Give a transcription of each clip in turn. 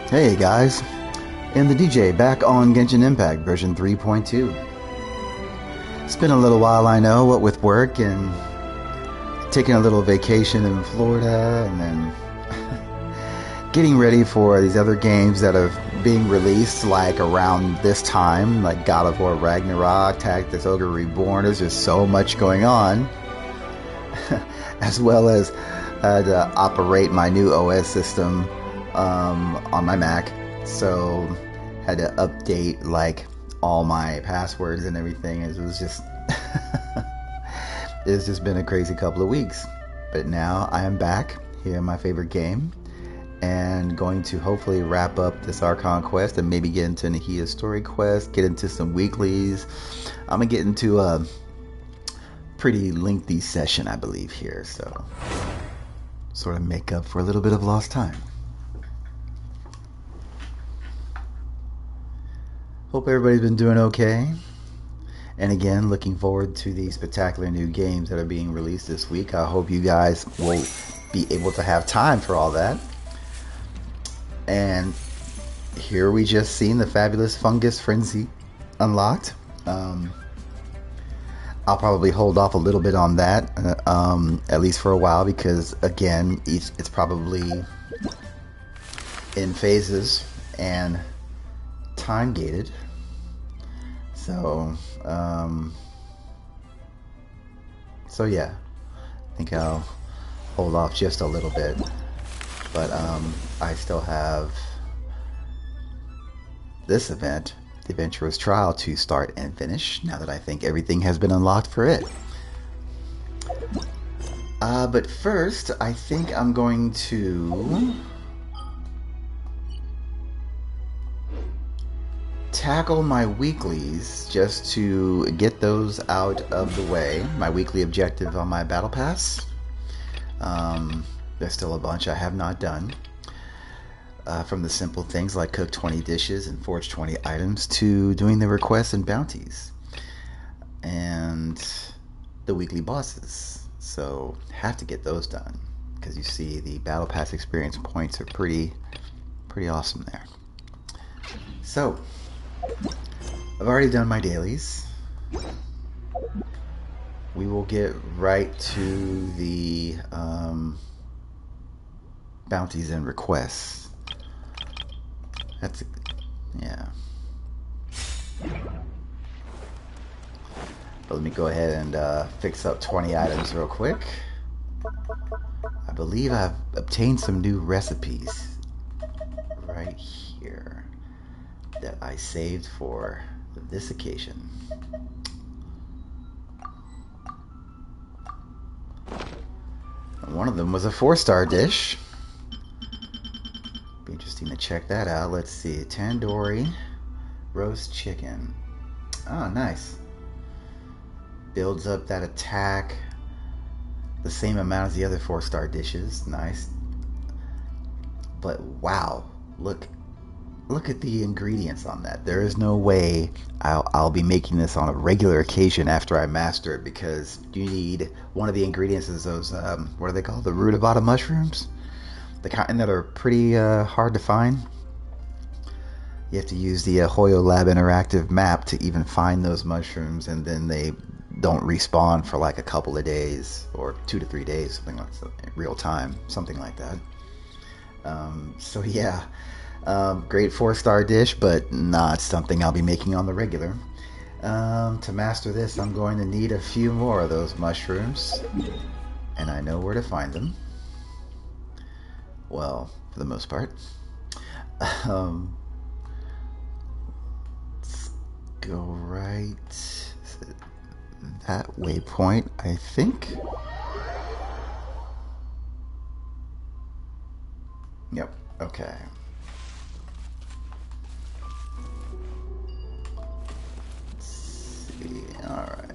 Hey guys, and the DJ back on Genshin Impact version 3.2. It's been a little while, I know, what with work and taking a little vacation in Florida and then getting ready for these other games that are being released like around this time, like God of War Ragnarok, Tactics Ogre Reborn. There's just so much going on. As well as to operate my new OS system on my Mac, so had to update like all my passwords and everything. It was just it's just been a crazy couple of weeks, but now I am back here in my favorite game and going to hopefully wrap up this Archon quest and maybe get into Nahia's story quest, get into some weeklies. I'm gonna get into a pretty lengthy session, I believe, here, so sort of make up for a little bit of lost time. Hope everybody's been doing okay. And again, looking forward to these spectacular new games that are being released this week. I hope you guys will be able to have time for all that. And here we just seen the fabulous Fungus Frenzy unlocked. I'll probably hold off a little bit on that, at least for a while, because again, it's probably in phases and time gated. So yeah, I think I'll hold off just a little bit, but I still have this event, the Adventurer's Trial, to start and finish now that I think everything has been unlocked for it. But first, I think I'm going to tackle my weeklies just to get those out of the way. My weekly objective on my battle pass. There's still a bunch I have not done. From the simple things like cook 20 dishes and forge 20 items to doing the requests and bounties. And the weekly bosses. So have to get those done, because you see the battle pass experience points are pretty awesome there. So I've already done my dailies. We will get right to the bounties and requests. Yeah. But let me go ahead and fix up 20 items real quick. I believe I've obtained some new recipes right here that I saved for this occasion. One of them was a 4-star dish. Be interesting to check that out. Let's see, tandoori roast chicken. Oh, nice. Builds up that attack the same amount as the other 4-star dishes. Nice. But wow, look at the ingredients on that. There is no way I'll be making this on a regular occasion after I master it, because you need, one of the ingredients is those, what are they called? The rutabaga mushrooms? The kind that are pretty hard to find. You have to use the Hoyo Lab interactive map to even find those mushrooms, and then they don't respawn for like a couple of days, or 2 to 3 days, something like that, real time, something like that. So yeah. Great 4-star dish, but not something I'll be making on the regular. To master this, I'm going to need a few more of those mushrooms, and I know where to find them. Well, for the most part. Let's go right that waypoint, I think. Yep, okay. Alright.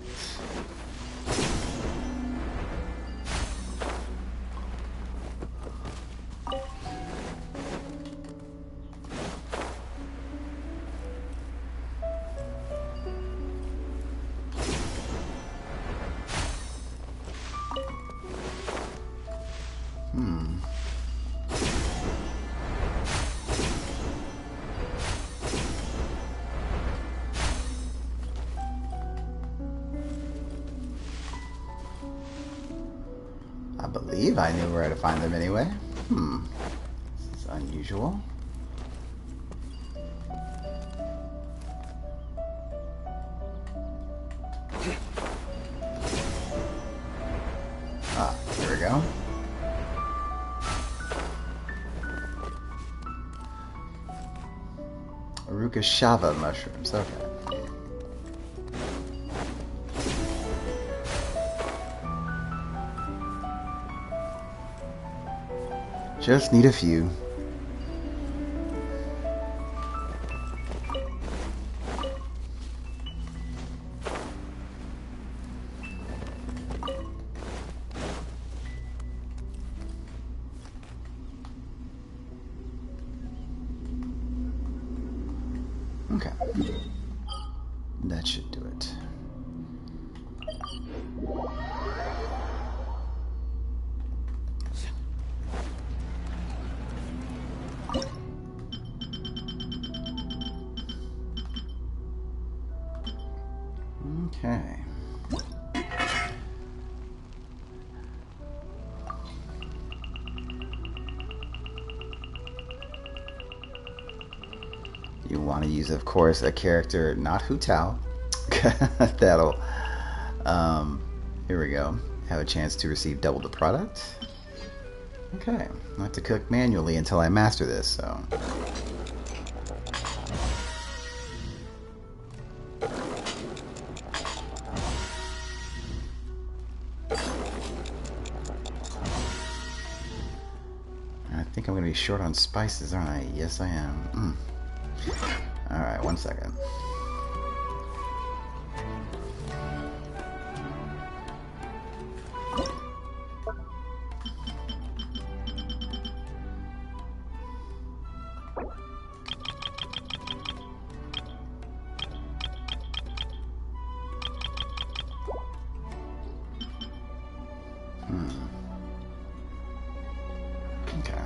believe I knew where to find them anyway. This is unusual. Ah, here we go. Arukashava mushrooms, okay. Just need a few. Okay. That should do it. Okay. You want to use, of course, a character, not Hu Tao. That'll, here we go. Have a chance to receive double the product. Okay. I'll have to cook manually until I master this, so. I think I'm going to be short on spices, aren't I? Yes, I am. Alright, 1 second. Okay.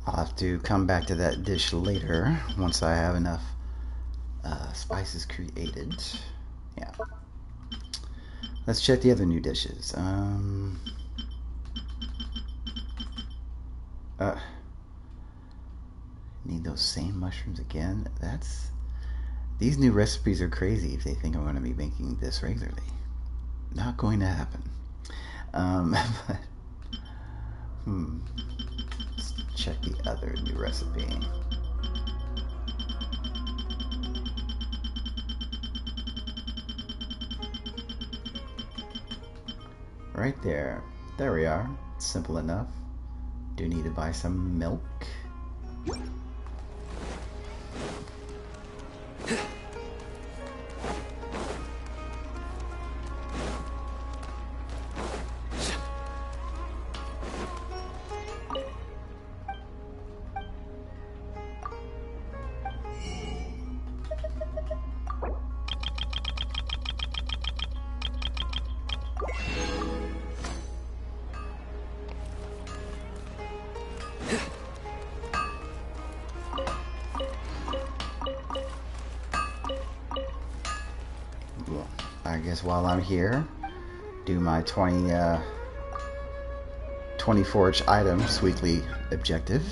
I'll have to come back to that dish later once I have enough spices created. Yeah. Let's check the other new dishes. Need those same mushrooms again? These new recipes are crazy if they think I'm going to be making this regularly. Not going to happen. But, let's check the other new recipe. Right there. There we are. Simple enough. Do need to buy some milk. I guess while I'm here, do my 20 forged items weekly objective.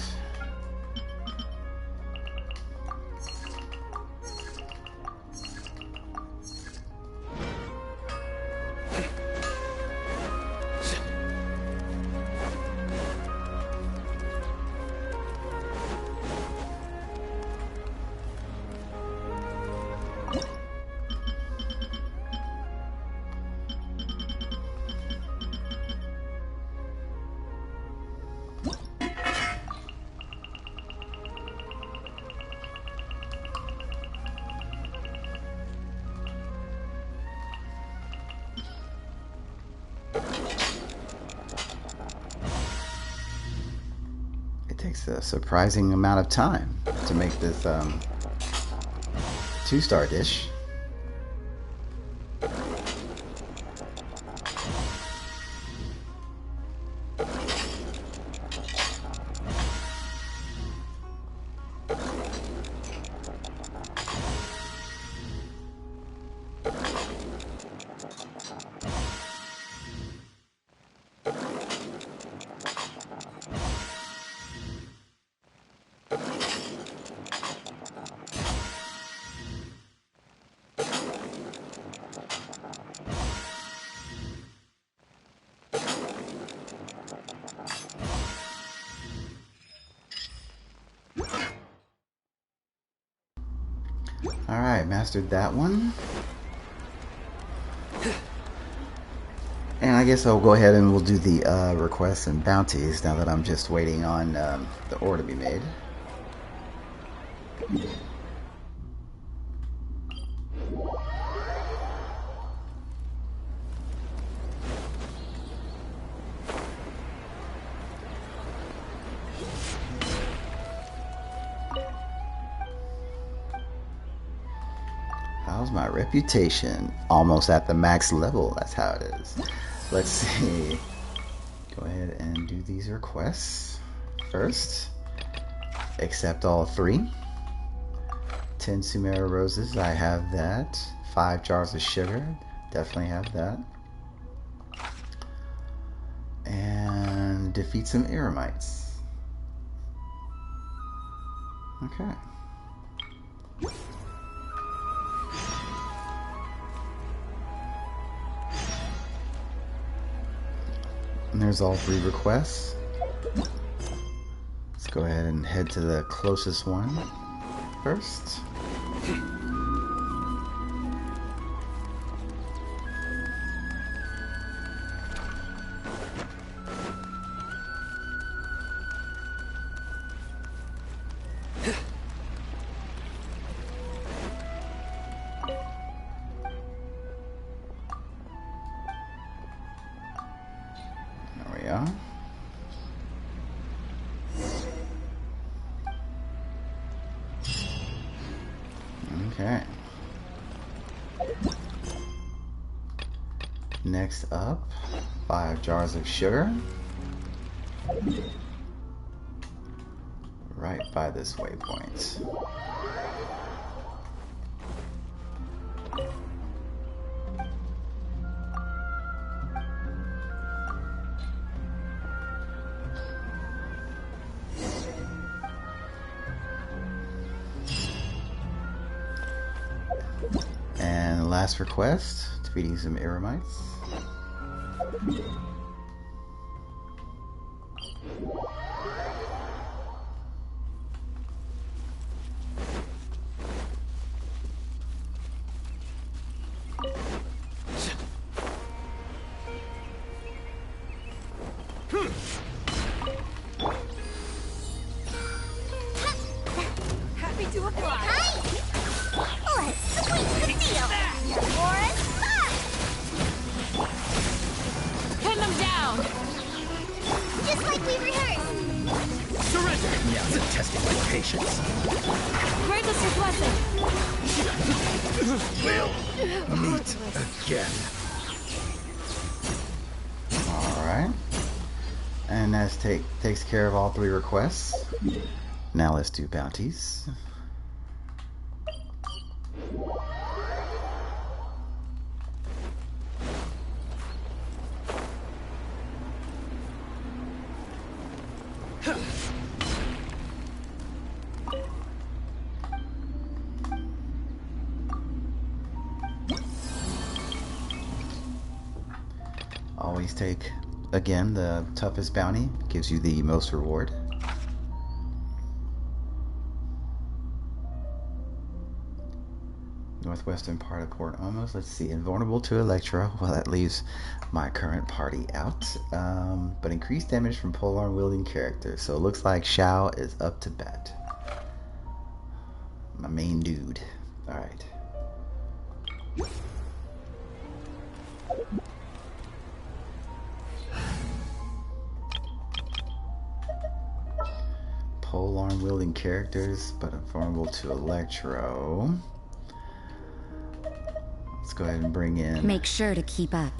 Takes a surprising amount of time to make this 2-star dish. Alright, mastered that one. And I guess I'll go ahead and we'll do the requests and bounties now that I'm just waiting on the ore to be made. How's my reputation? Almost at the max level, that's how it is. Let's see. Go ahead and do these requests first. Accept all 3. 10 Sumera roses, I have that. 5 jars of sugar, definitely have that. And defeat some Eremites. Okay. And there's all 3 requests. Let's go ahead and head to the closest one first. Okay. Next up, 5 jars of sugar. Right by this waypoint. And last request, defeating some Eremites. Happy to apply. Let's sweeten the deal. Morris, Pin them down. just like we rehearsed. Surrender! Now's a testing my patience. Grant us your blessing. We'll meet again. Alright. And that takes care of all 3 requests. Now let's do bounties. Always take, again, the toughest bounty. Gives you the most reward. Northwestern part of Port Almost. Let's see. Invulnerable to Electro. Well, that leaves my current party out. But increased damage from polearm wielding characters. So it looks like Shao is up to bat. My main dude. Alright. pole arm wielding characters, but invulnerable to electro. Let's go ahead and bring in Make sure to keep up.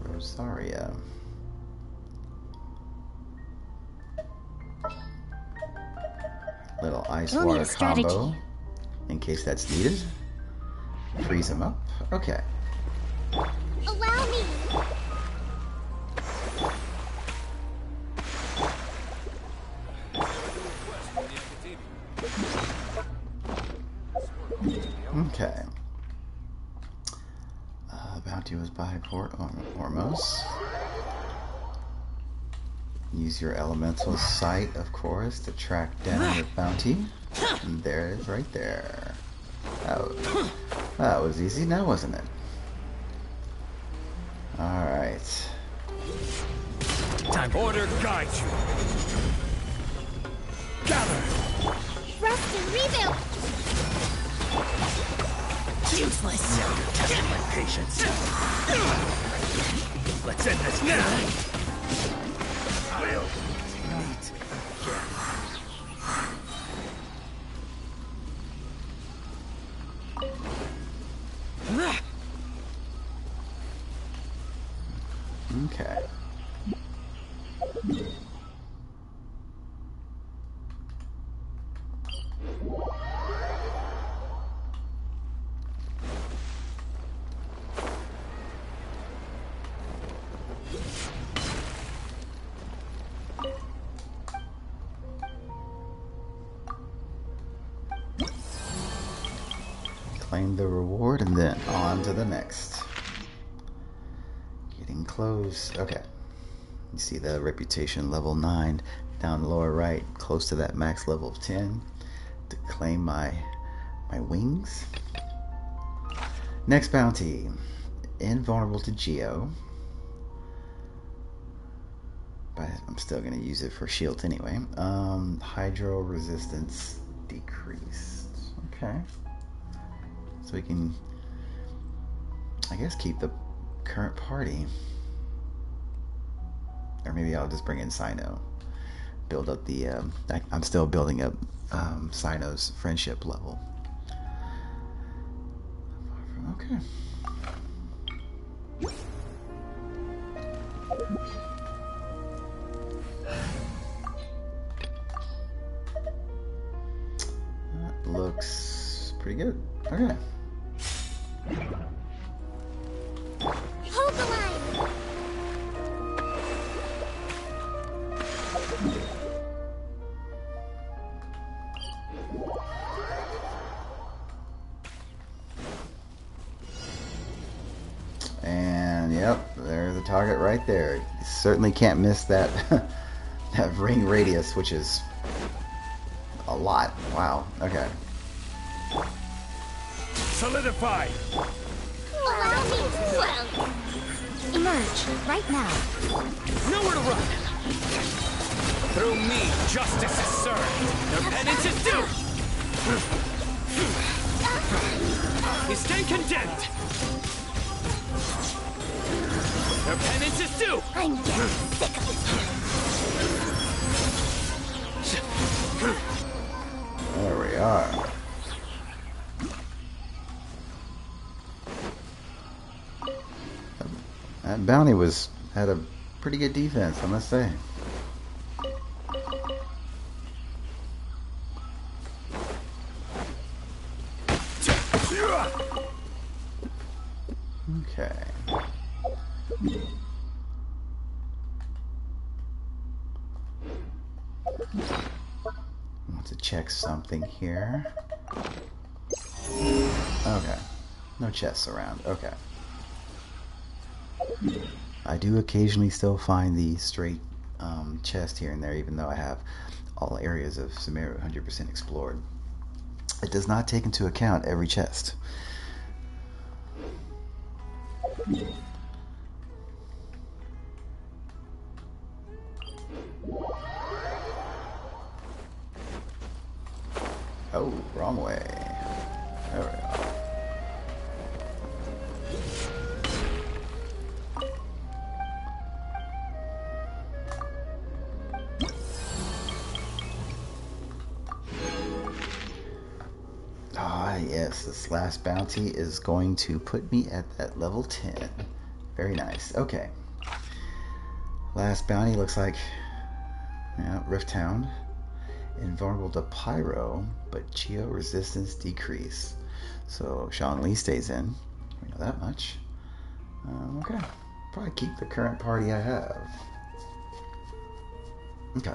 Rosaria. Little ice We'll need water a strategy. combo in case that's needed. Freeze him up. Okay. Allow me. Okay. Bounty was by Port Ormos. Use your elemental sight, of course, to track down your bounty. And there it is right there. That was easy now, wasn't it? Alright. Time order guide you. Gather. Rest and rebuild. Useless. Now you're testing my patience. Let's end this now. We'll meet again. Okay. Claim the reward and then on to the next. Getting close. Okay. You see the reputation level 9 down the lower right, close to that max level of 10 to claim my wings. Next bounty. Invulnerable to Geo. But I'm still going to use it for shields anyway. Hydro resistance decreased. Okay. So we can, I guess, keep the current party. Or maybe I'll just bring in Sino. Build up the, I'm still building up Sino's friendship level. Okay. That looks pretty good. Okay. Hold the line. And yep, there's the target right there. You certainly can't miss that that ring radius, which is a lot. Wow. Okay. Solidify. Allow me. Well, emerge right now. Nowhere to run. Through me, justice is served. Their penance is due. You stand condemned. Their penance is due. I'm getting sick of this. There we are. That bounty had a pretty good defense, I must say. Okay. I want to check something here. Okay. No chests around. Okay. I do occasionally still find the straight chest here and there, even though I have all areas of Sumeru 100% explored. It does not take into account every chest. Oh, wrong way. There we go. yes, this last bounty is going to put me at that level 10. Very nice. Okay. Last bounty looks like, yeah, Rift Town. Invulnerable to Pyro, but Geo resistance decrease. So Sean Lee stays in. We know that much. Okay. Probably keep the current party I have. Okay.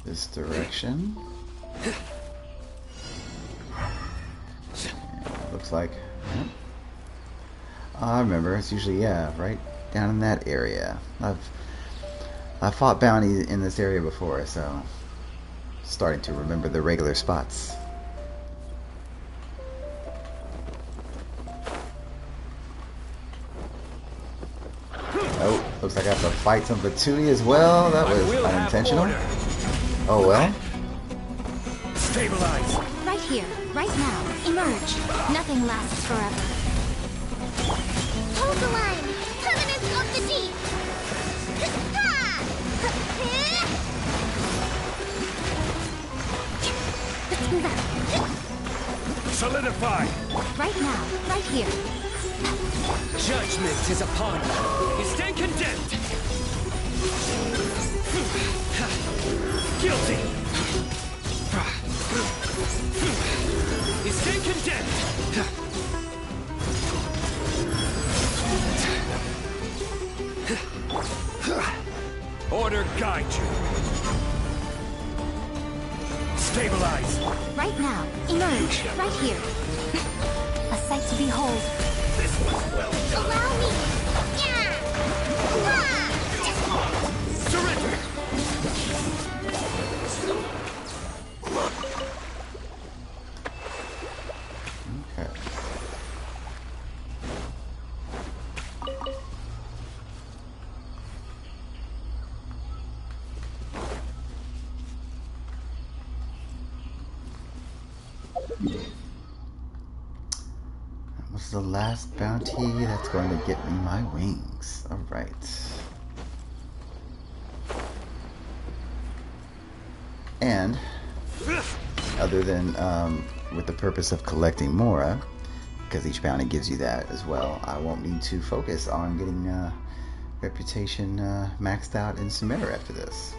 This direction. And looks like. Yeah. I remember. It's usually, yeah, right down in that area. I've fought bounty in this area before, so starting to remember the regular spots. Oh, looks like I have to fight some Fatui as well. That was unintentional. Oh well. Stabilize. Right here, right now. Emerge. Nothing lasts forever. Hold the line. Permanence of the deep. Solidify. Right now, right here. Judgment is upon you. You stand condemned. Guilty. You stand condemned. Order guide you. Stabilize. Right now, emerge. Right here. A sight to behold. This was well done. Allow me. Yeah. Surrender. Okay. That was the last bounty that's going to get me my wings. Alright. And, other than with the purpose of collecting Mora, because each bounty gives you that as well, I won't need to focus on getting reputation maxed out in Sumeru after this.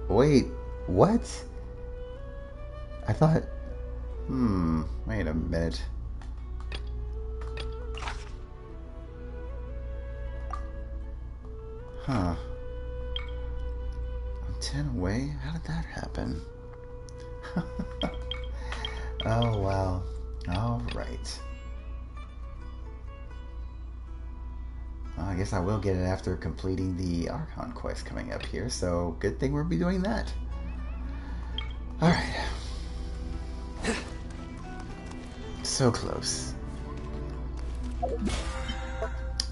Wait, what? I thought... wait a minute. Huh. I'm 10 away? How did that happen? Oh, wow. Alright. Well, I guess I will get it after completing the Archon quest coming up here, so good thing we'll be doing that. Alright. So close.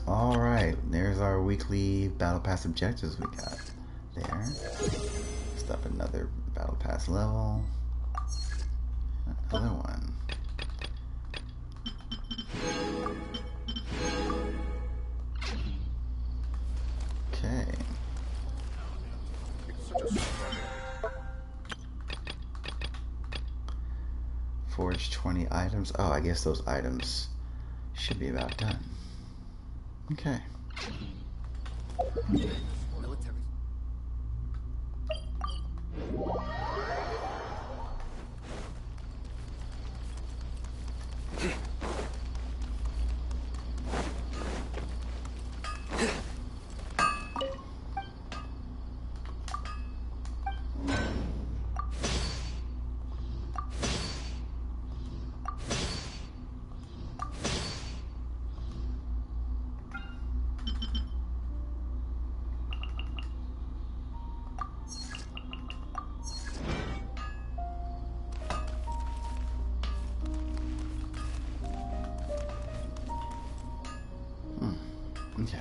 Alright, there's our weekly Battle Pass objectives we got there. Just up another Battle Pass level. Another one. Okay. Forge 20 items. Oh, I guess those items should be about done. Okay. Okay.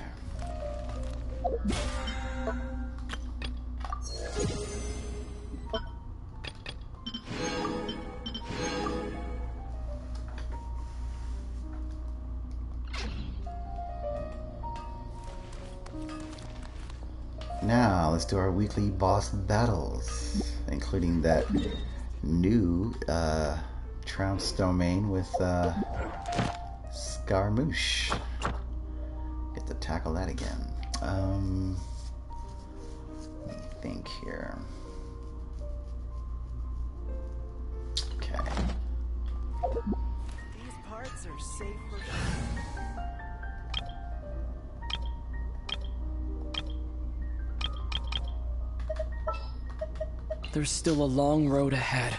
Now let's do our weekly boss battles, including that new Trounce domain with Scaramouche. Get to tackle that again. Let me think here. Okay. These parts are safe for There's still a long road ahead.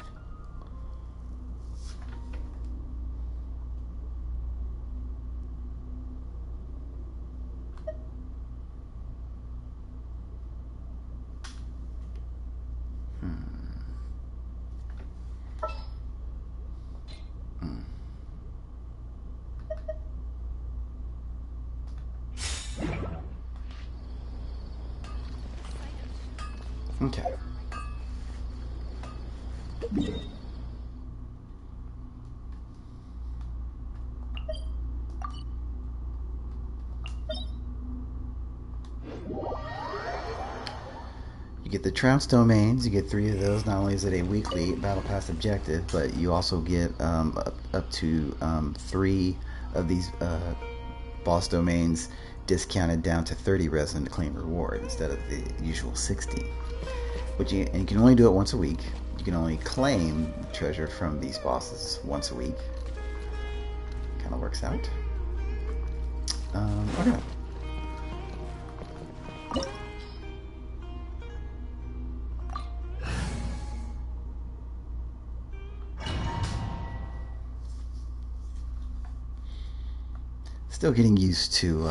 Okay. You get the Trounce domains. You get 3 of those. Not only is it a weekly battle pass objective, but you also get up to 3 of these boss domains discounted down to 30 resin to claim reward instead of the usual 60. And you can only do it once a week. You can only claim treasure from these bosses once a week. Kind of works out. Okay. Still getting used to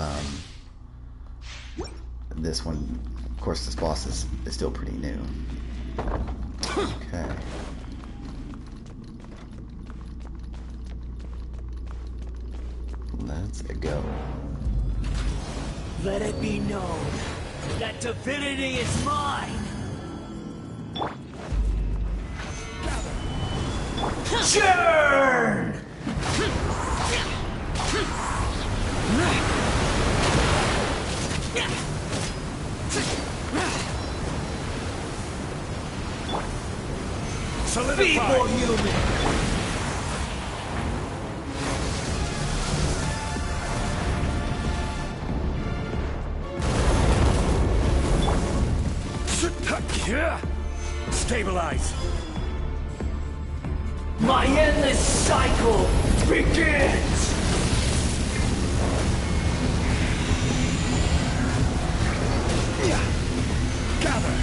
this one. Of course, this boss is still pretty new. Okay. Let's go. Let it be known that divinity is mine! Churn! Be more human! Stabilize. My endless cycle begins! Gather.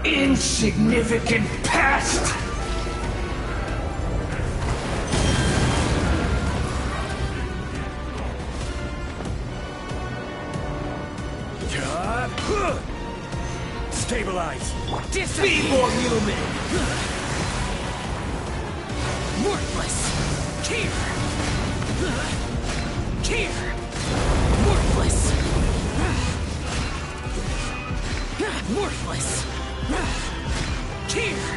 Insignificant past! Stabilize. Be more human! Worthless. Here. Here. Worthless. Worthless. Here.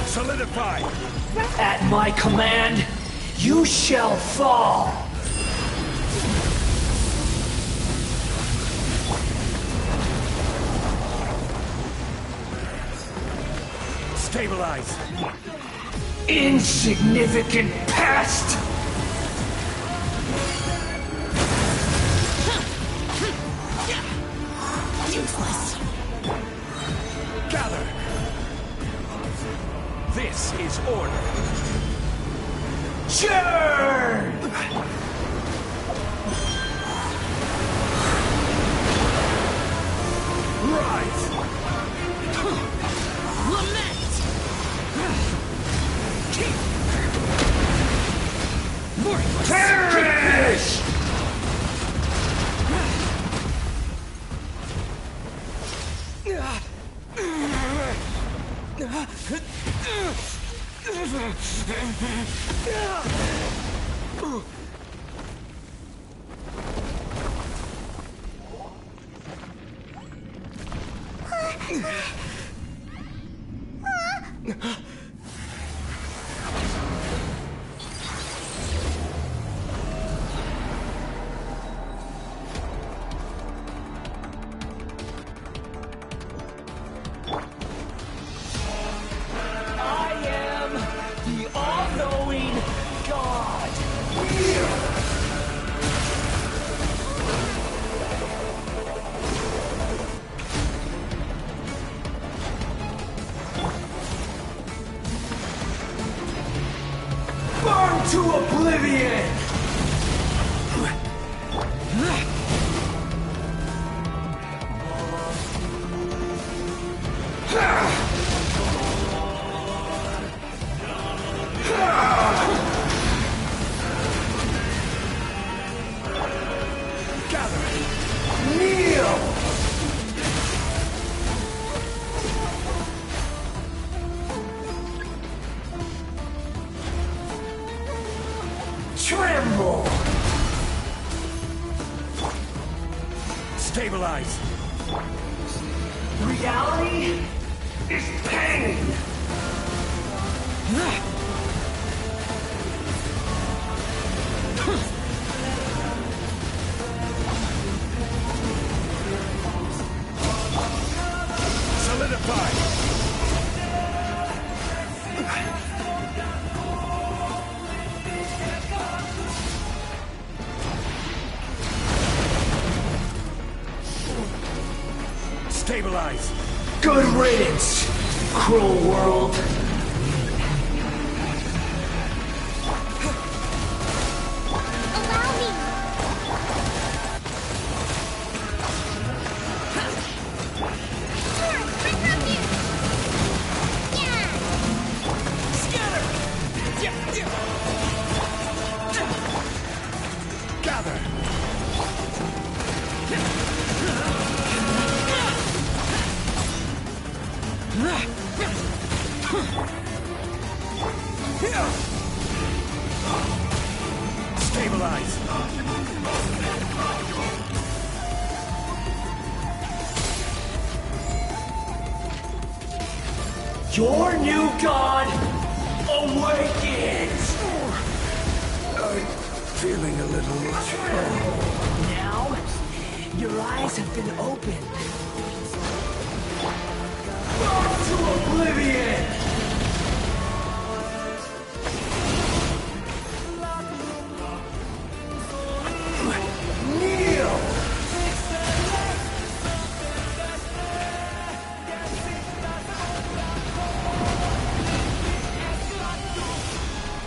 Solidify. At my command, you shall fall! Stabilize. Insignificant past! Useless. Gather. This is order. Churn! Rise. Lament. Worthless. Perish! I am the all-knowing God. Burn to oblivion! Kneel! Tremble! Stabilize. Reality is pain! Solidify. Stabilize. Good riddance, cruel world! Allow me. Sure, right from here. Yeah. Scatter. Gather. Stabilize. Your new god awakens! I'm feeling a little... Now, your eyes have been opened. Burn to oblivion! Kneel!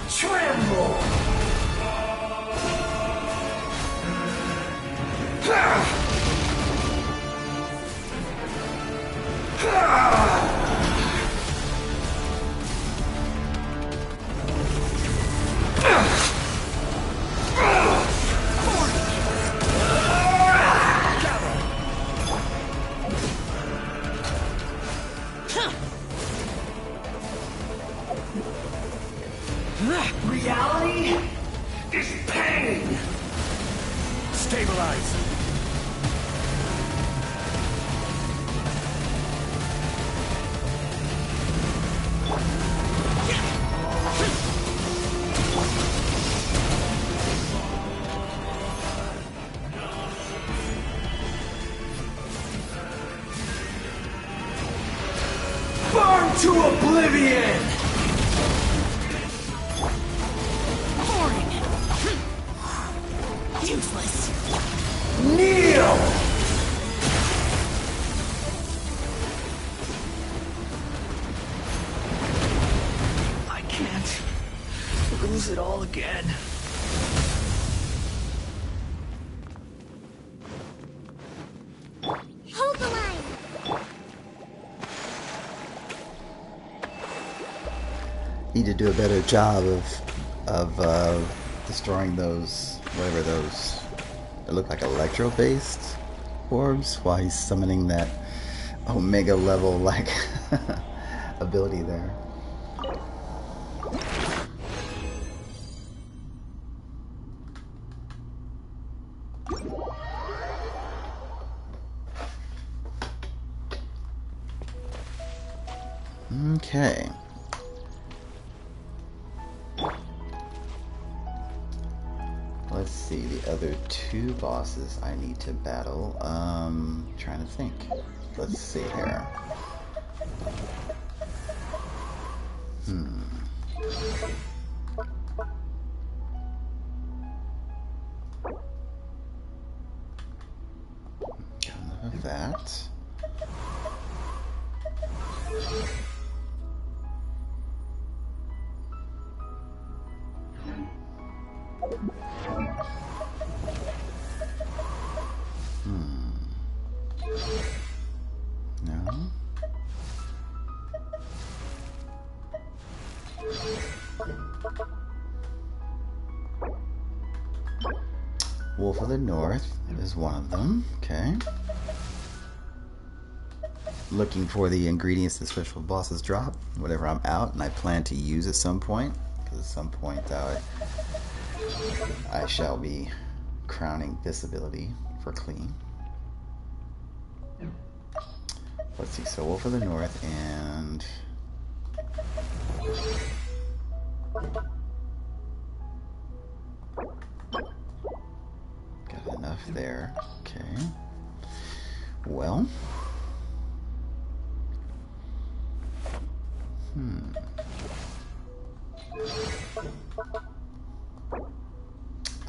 Tremble! Reality is pain! Stabilize. Burn to oblivion! Useless. Kneel! I can't lose it all again. Hold the line. Need to do a better job of destroying those, whatever those, they look like electro-based orbs, while he's summoning that omega level like ability there. Okay. Let's see, the other two bosses I need to battle. Trying to think. Let's see here. Got enough of that. No. Wolf of the North is one of them. Okay. Looking for the ingredients the special bosses drop whenever I'm out, and I plan to use at some point, because at some point I shall be crowning this ability for clean. Let's see, so Wolf of the North and got enough there. Okay. Well.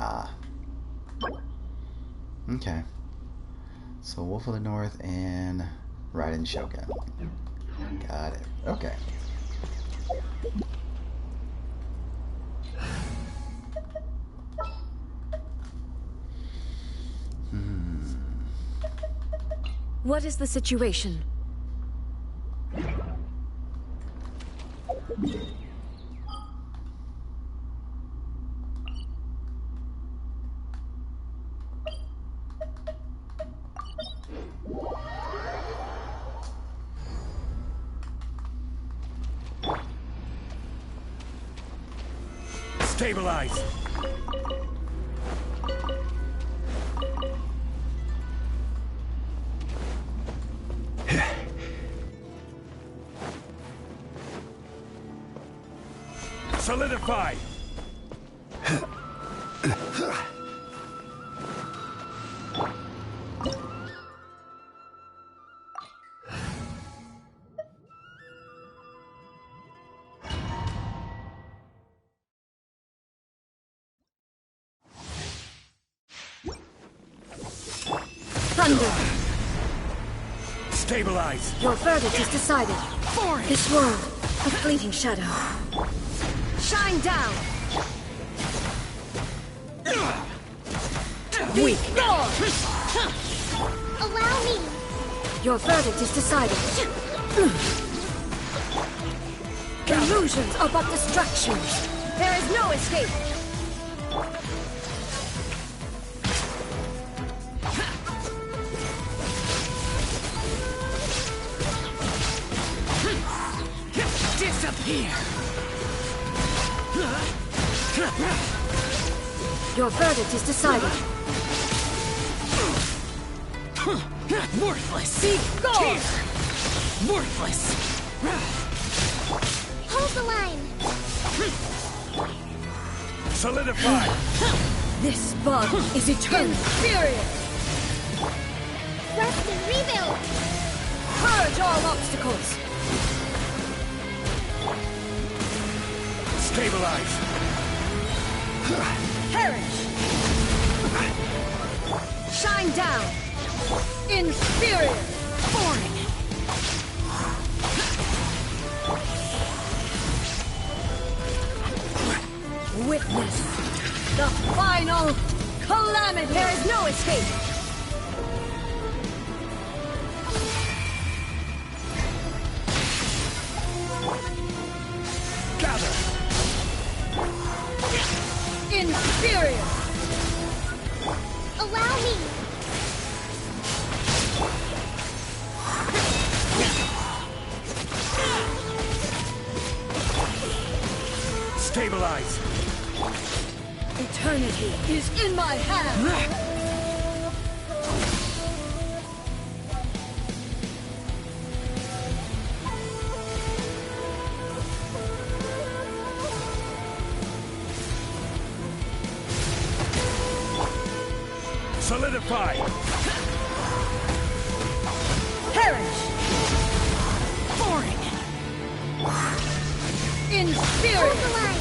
Ah. Okay. So Wolf of the North and Raiden Shogun. Got it. Okay. What is the situation? Stabilize. Solidify. Thunder! Stabilize. Your verdict is decided. This world, a fleeting shadow. Shine down! Weak. Allow me! Your verdict is decided. Illusions are but distractions. There is no escape. Disappear. Your verdict is decided. Worthless. Be gone! Worthless. Hold the line! Solidify. This bond is eternal. Furious! Rest and rebuild! Purge all obstacles. Stabilize. Perish! Shine down! Inferior! Boring. Witness the final calamity! There is no escape! Gather. Inferior! Allow me! Stabilize. Eternity is in my hand! Solidify! Perish! Boring! In Hold spirit! the line.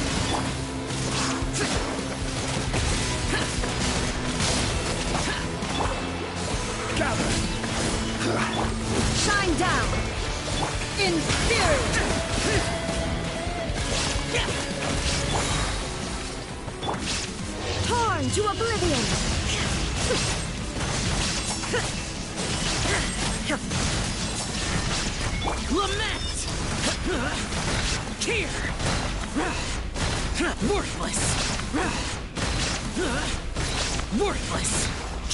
Gather! Shine down! In spirit! Torn to oblivion! Lament! Here! Worthless! Worthless!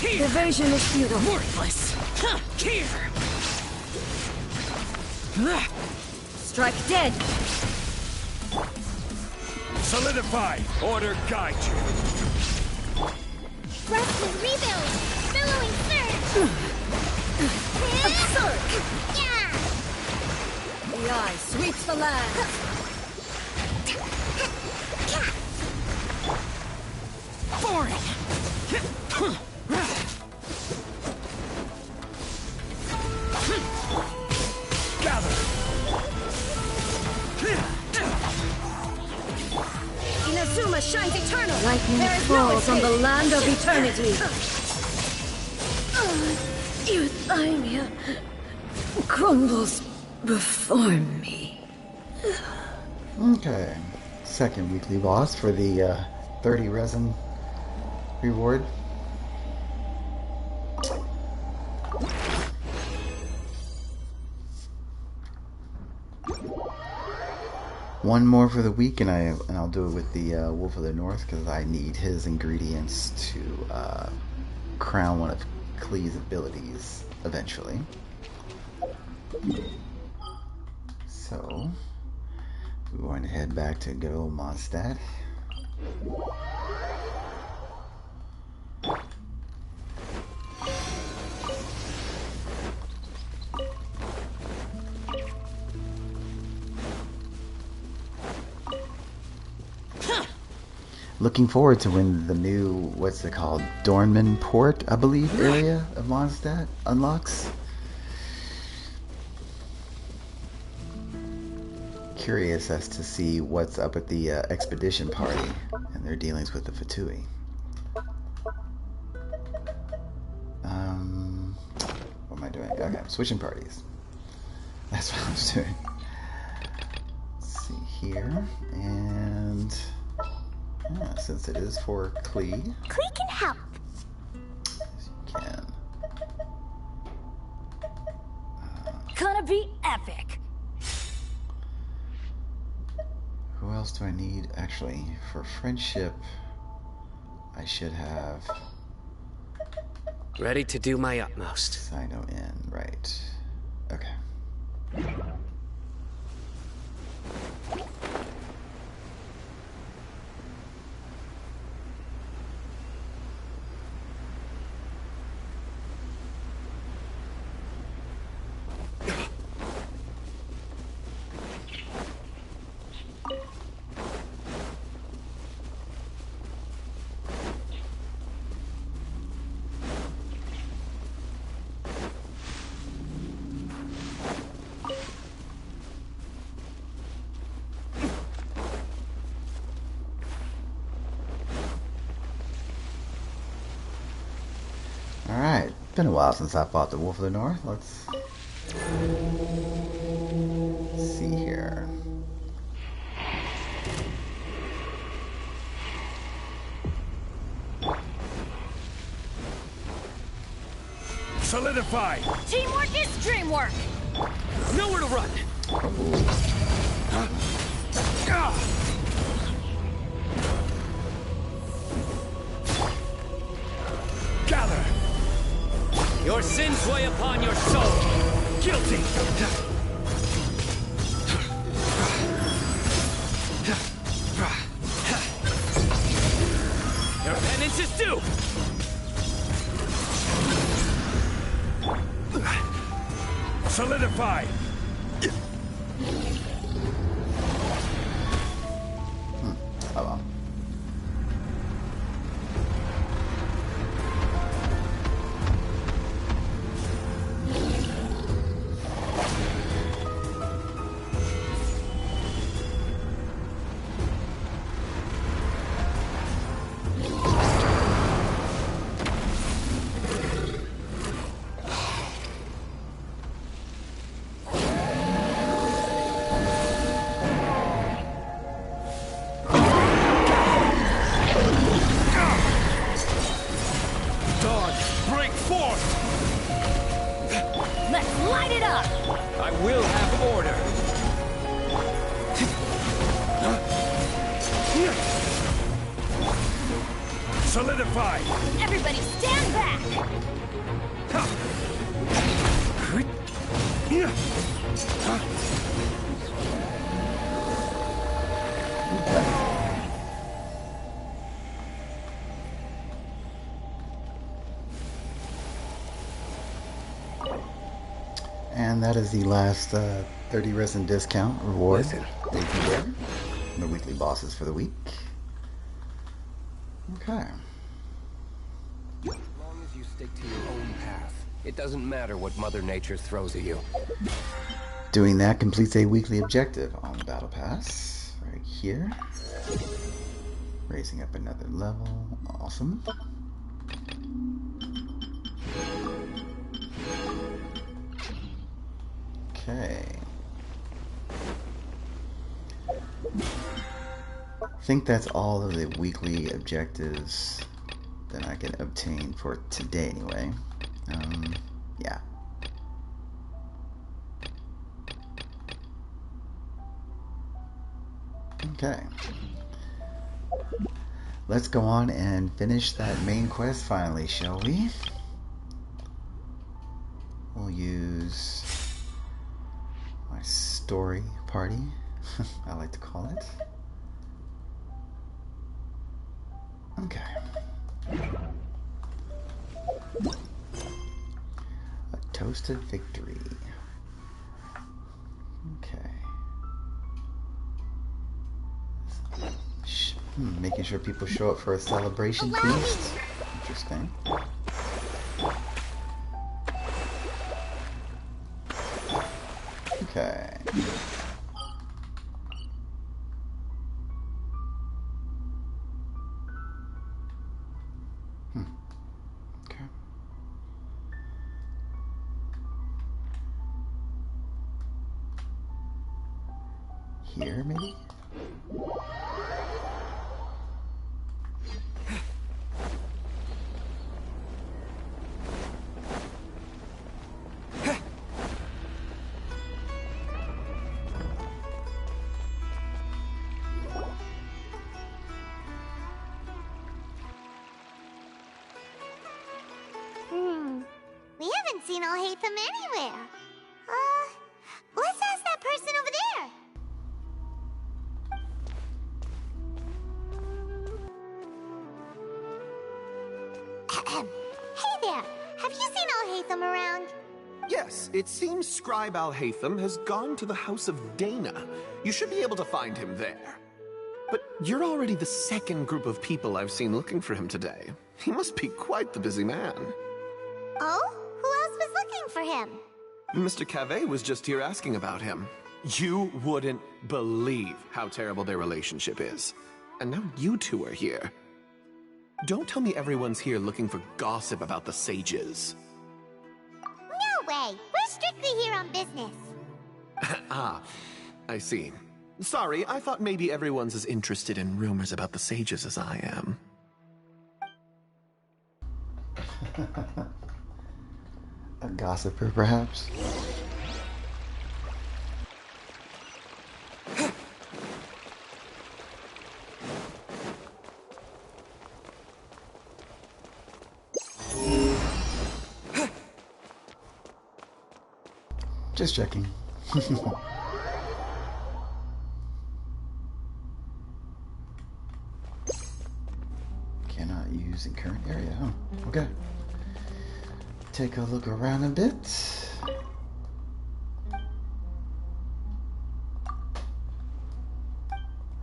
Here! Evasion is futile. Worthless! Here! Strike dead! Solidify! Order guide you! Rest and rebuild. Billowing surge. Absurd! Yeah. The eye sweeps the land! Boring! Gather! Inazuma shines eternal! Lightning There is no falls on the escape. land of eternity. Euthymia crumbles before me. Okay. Second weekly boss for the 30 resin reward. One more for the week, and I'll do it with the Wolf of the North because I need his ingredients to crown one of Klee's abilities eventually. So we're going to head back to good old Mondstadt. Looking forward to when the new, what's it called, Dornman Port, I believe, area of Mondstadt unlocks. Curious as to see what's up at the expedition party and their dealings with the Fatui. What am I doing? Okay, I'm switching parties. That's what I was doing. Let's see here, and yeah, since it is for Klee, Klee can help. yes, you can. Gonna be epic! Who else do I need? Actually, for friendship, I should have Ready to do my utmost. Sino in, right? Okay. Alright, been a while since I fought the Wolf of the North. Let's see here. Solidify! Teamwork is dreamwork! Nowhere to run! Gather! Your sins weigh upon your soul! Guilty! Your penance is due! Solidify! Oh well. Let's light it up! I will have order. Solidify! Everybody stand back! And that is the last 30 resin discount reward. Listen. They can get the weekly bosses for the week. Okay. As long as you stick to your own path, it doesn't matter what Mother Nature throws at you. Doing that completes a weekly objective on the Battle Pass. Right here. Raising up another level. Awesome. Okay. I think that's all of the weekly objectives that I can obtain for today anyway. Yeah. Okay. Let's go on and finish that main quest finally, shall we? We'll use my story party, I like to call it. Okay. A toasted victory. Okay. Making sure people show up for a celebration feast. Interesting. Okay. Okay. Here, maybe? We haven't seen Alhaitham anywhere. Let's ask that person over there. Hey there, have you seen Alhaitham around? Yes, it seems Scribe Alhaitham has gone to the House of Dana. You should be able to find him there. But you're already the second group of people I've seen looking for him today. He must be quite the busy man. Oh? Who else was looking for him? Mr. Cavey was just here asking about him. You wouldn't believe how terrible their relationship is. And now you two are here. Don't tell me everyone's here looking for gossip about the sages. No way. We're strictly here on business. Ah, I see. Sorry, I thought maybe everyone's as interested in rumors about the sages as I am. A gossiper, perhaps? Just checking. Cannot use in current area, huh? Okay. Take a look around a bit.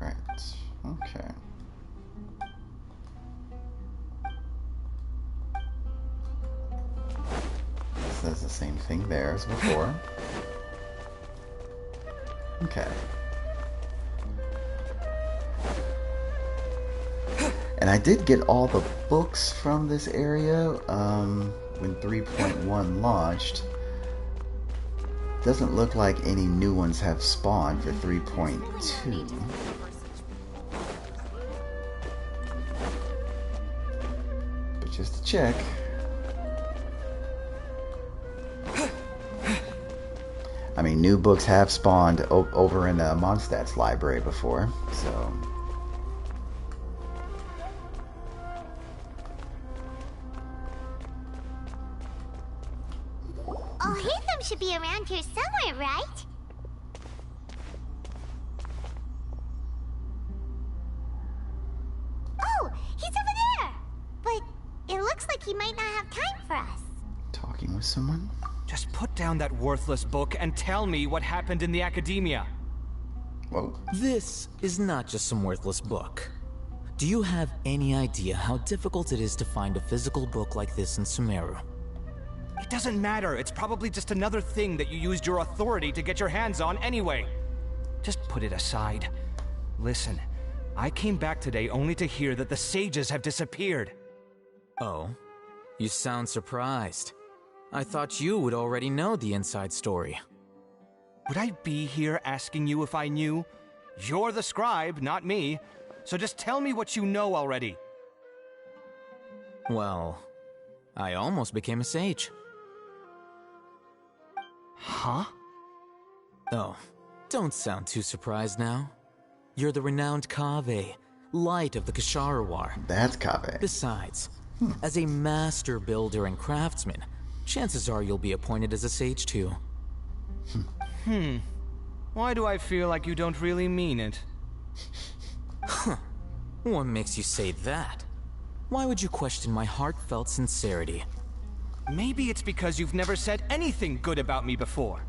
Right. Okay. Says the same thing there as before. Okay. And I did get all the books from this area when 3.1 launched. Doesn't look like any new ones have spawned for 3.2. But just to check. I mean, new books have spawned over in Mondstadt's library before, so... Oh, Hatham should be around here somewhere, right? Oh, he's over there! But it looks like he might not have time for us. Talking with someone? Just put down that worthless book and tell me what happened in the academia. Whoa. This is not just some worthless book. Do you have any idea how difficult it is to find a physical book like this in Sumeru? It doesn't matter. It's probably just another thing that you used your authority to get your hands on anyway. Just put it aside. Listen, I came back today only to hear that the sages have disappeared. Oh, you sound surprised. I thought you would already know the inside story. Would I be here asking you if I knew? You're the scribe, not me. So just tell me what you know already. Well, I almost became a sage. Huh? Oh, don't sound too surprised now. You're the renowned Kaveh, light of the Ksharawar. That's Kaveh. Besides, as a master builder and craftsman, chances are you'll be appointed as a sage too. Why do I feel like you don't really mean it? What makes you say that? Why would you question my heartfelt sincerity? Maybe it's because you've never said anything good about me before.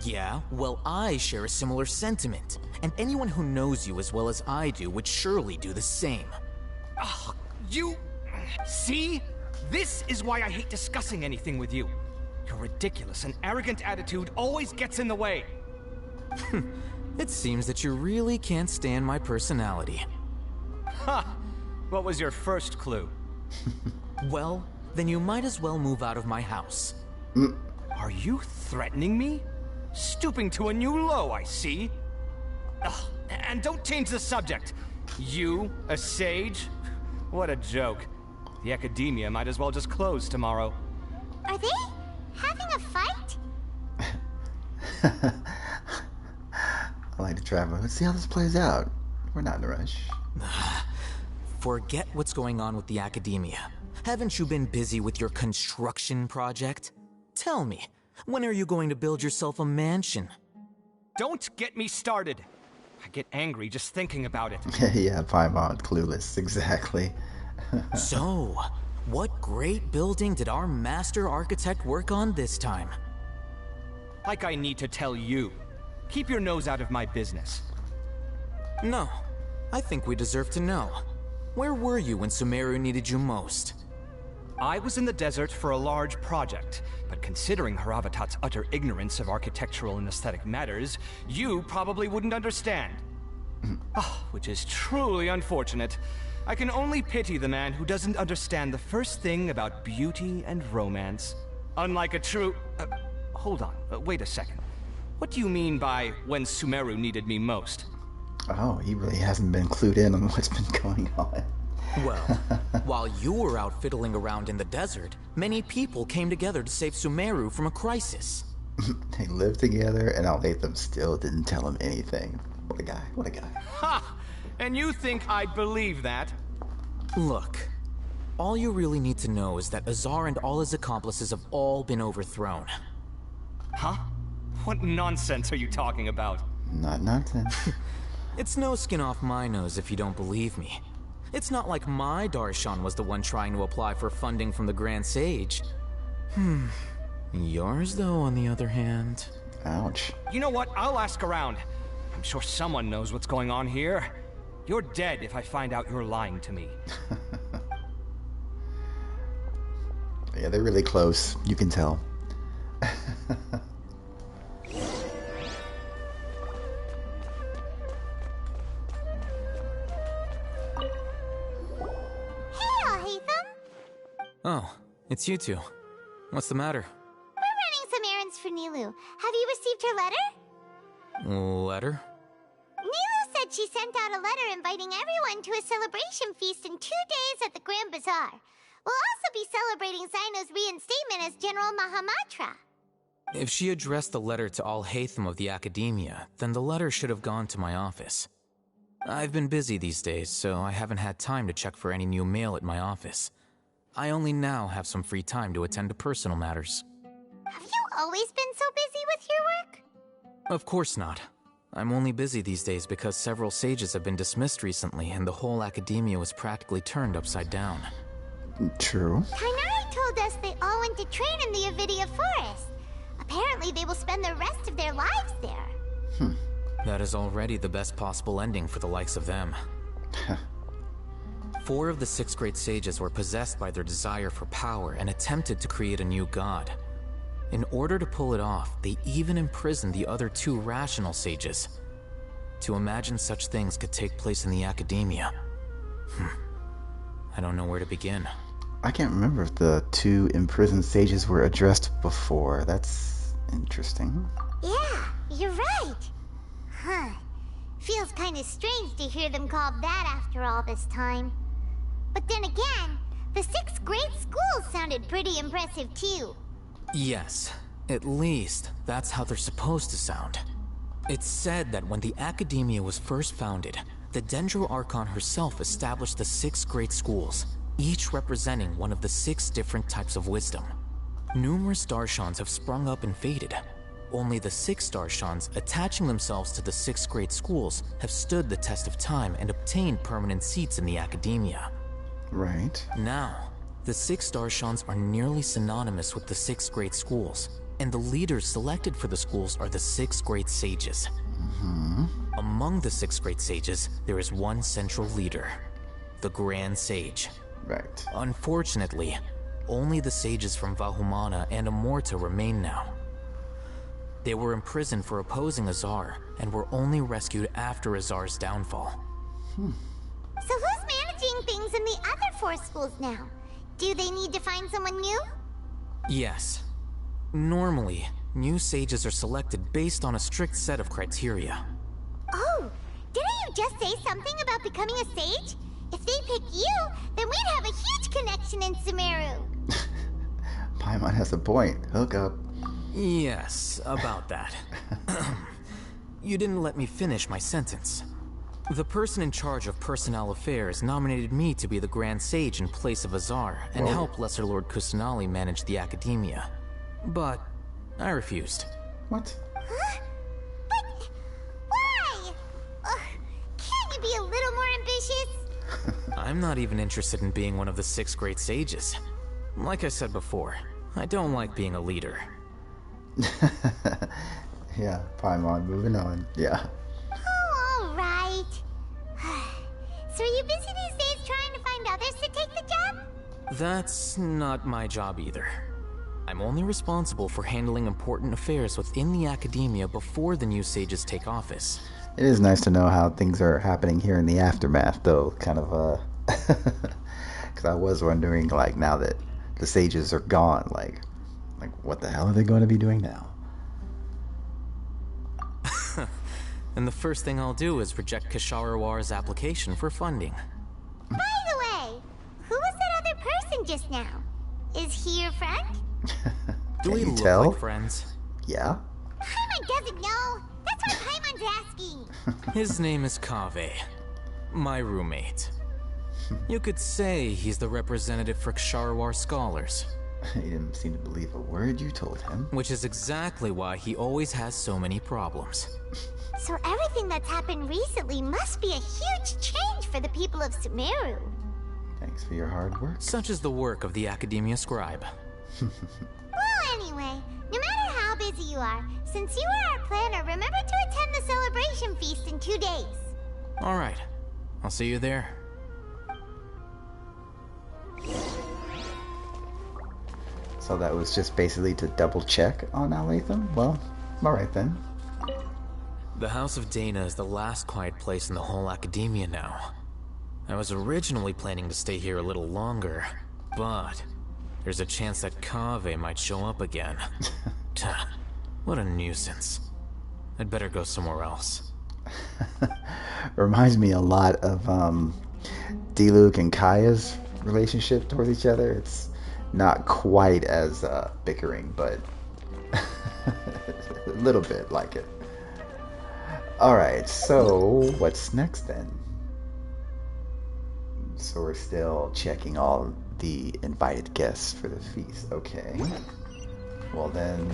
Yeah, well, I share a similar sentiment, and anyone who knows you as well as I do would surely do the same. Ugh, you... See? This is why I hate discussing anything with you. Your ridiculous and arrogant attitude always gets in the way. It seems that you really can't stand my personality. Ha! What was your first clue? Well, then you might as well move out of my house. Are you threatening me? Stooping to a new low, I see. Ugh, and don't change the subject. You, a sage? What a joke. The academia might as well just close tomorrow. Are they having a fight? I like to travel. Let's see how this plays out. We're not in a rush. Forget what's going on with the academia. Haven't you been busy with your construction project? Tell me, when are you going to build yourself a mansion? Don't get me started. I get angry just thinking about it. Yeah, Paimon, clueless. Exactly. So, what great building did our master architect work on this time? Like I need to tell you. Keep your nose out of my business. No, I think we deserve to know. Where were you when Sumeru needed you most? I was in the desert for a large project, but considering Haravatat's utter ignorance of architectural and aesthetic matters, you probably wouldn't understand. Which is truly unfortunate. I can only pity the man who doesn't understand the first thing about beauty and romance. Unlike a true... hold on, wait a second. What do you mean by when Sumeru needed me most? Oh, he really hasn't been clued in on what's been going on. Well, while you were out fiddling around in the desert, many people came together to save Sumeru from a crisis. They lived together, and Al-Latham still didn't tell him anything. What a guy, what a guy. Ha! And you think I'd believe that? Look, all you really need to know is that Azar and all his accomplices have all been overthrown. Huh? What nonsense are you talking about? Not nonsense. It's no skin off my nose if you don't believe me. It's not like my Darshan was the one trying to apply for funding from the Grand Sage. Yours, though, on the other hand... Ouch. You know what? I'll ask around. I'm sure someone knows what's going on here. You're dead if I find out you're lying to me. Yeah, they're really close. You can tell. Oh, it's you two. What's the matter? We're running some errands for Nilu. Have you received her letter? Letter? Nilu said she sent out a letter inviting everyone to a celebration feast in 2 days at the Grand Bazaar. We'll also be celebrating Zaino's reinstatement as General Mahamatra. If she addressed the letter to Al-Haytham of the Academia, then the letter should have gone to my office. I've been busy these days, so I haven't had time to check for any new mail at my office. I only now have some free time to attend to personal matters. Have you always been so busy with your work? Of course not. I'm only busy these days because several sages have been dismissed recently and the whole Academia was practically turned upside down. True. Kainari told us they all went to train in the Avidia Forest. Apparently they will spend the rest of their lives there. That is already the best possible ending for the likes of them. 4 of the 6 great sages were possessed by their desire for power and attempted to create a new god. In order to pull it off, they even imprisoned the other 2 rational sages. To imagine such things could take place in the Academia. I don't know where to begin. I can't remember if the 2 imprisoned sages were addressed before. That's interesting. Yeah, you're right. Huh. Feels kind of strange to hear them called that after all this time. But then again, the 6 great schools sounded pretty impressive too. Yes, at least that's how they're supposed to sound. It's said that when the Academia was first founded, the Dendro Archon herself established the 6 great schools, each representing one of the 6 different types of wisdom. Numerous Darshans have sprung up and faded. Only the 6 Darshans attaching themselves to the 6 great schools have stood the test of time and obtained permanent seats in the Academia. Right. Now, the 6 Darshans are nearly synonymous with the 6 great schools, and the leaders selected for the schools are the 6 great sages. Among the 6 great sages, there is one central leader, the Grand Sage. Right. Unfortunately, only the sages from Vahumana and Amorta remain now. They were imprisoned for opposing Azar, and were only rescued after Azar's downfall. So who's managing things in the other 4 schools now? Do they need to find someone new? Yes. Normally, new sages are selected based on a strict set of criteria. Oh, didn't you just say something about becoming a sage? If they pick you, then we'd have a huge connection in Sumeru. Paimon has a point. Hook up. Yes, about that. You didn't let me finish my sentence. The person in charge of personnel affairs nominated me to be the Grand Sage in place of Azar and help Lesser Lord Kusanali manage the Academia. But I refused. What? Huh? But why? Can't you be a little more ambitious? I'm not even interested in being one of the 6 great sages. Like I said before, I don't like being a leader. Yeah, Paimon, moving on. Yeah. Oh, all right. So are you busy these days trying to find others to take the job? That's not my job either. I'm only responsible for handling important affairs within the Academia before the new sages take office. It is nice to know how things are happening here in the aftermath, though, kind of, because I was wondering, like, now that the sages are gone, like, what the hell are they going to be doing now? And the first thing I'll do is reject Kasharawar's application for funding. By the way, who was that other person just now? Is he your friend? Do we you look tell? like friends? Yeah? Paimon doesn't know. That's why Paimon's asking. His name is Kaveh, my roommate. You could say he's the representative for Ksharawar scholars. He didn't seem to believe a word you told him. Which is exactly why he always has so many problems. So everything that's happened recently must be a huge change for the people of Sumeru. Thanks for your hard work. Such is the work of the Academia Scribe. Well, anyway, no matter how busy you are, since you are our planner, remember to attend the celebration feast in 2 days. Alright, I'll see you there. So that was just basically to double check on Al-Haytham? Well, alright then. The House of Dana is the last quiet place in the whole Academia now. I was originally planning to stay here a little longer, but there's a chance that Kaveh might show up again. What a nuisance. I'd better go somewhere else. Reminds me a lot of Diluc and Kaya's relationship towards each other. It's not quite as bickering, but A little bit like it. Alright, so what's next then? So we're still checking all the invited guests for the feast. Okay. Well then,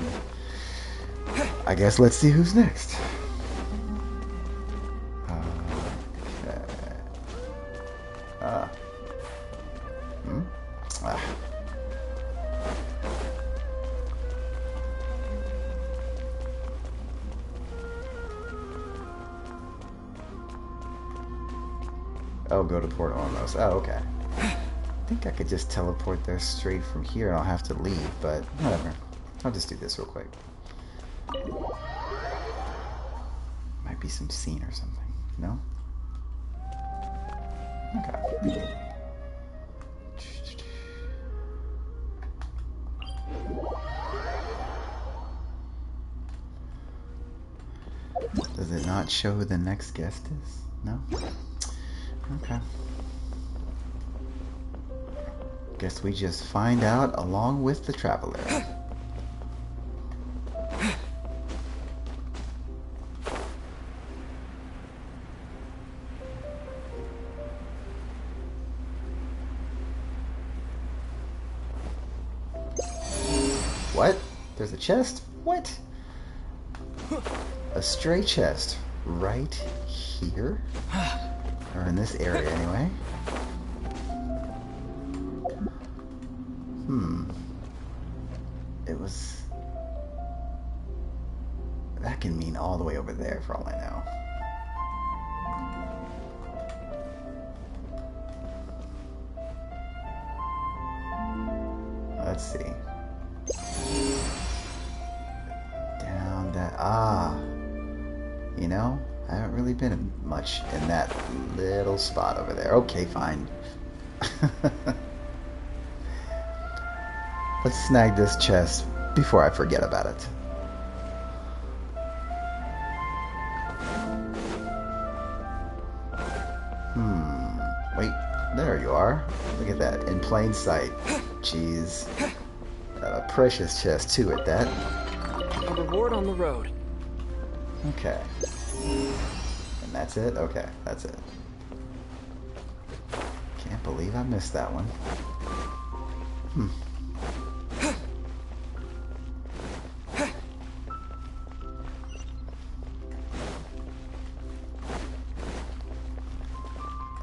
I guess let's see who's next. Okay. Ah. Oh, go to Port Ormos. Oh, okay. I think I could just teleport there straight from here and I'll have to leave, but whatever. I'll just do this real quick. Might be some scene or something. No? Okay. Does it not show who the next guest is? No? Okay. Guess we just find out along with the traveler. What? There's a chest? What? A stray chest right here? Or in this area anyway. It was... That can mean all the way over there for all I know. Let's see. Down that... Ah! You know, I haven't really been much in that little spot over there. Okay, fine. Let's snag this chest before I forget about it. Wait, there you are. Look at that, in plain sight. Jeez. Got a precious chest too at that. A reward on the road. Okay. And that's it? Okay, that's it. Can't believe I missed that one.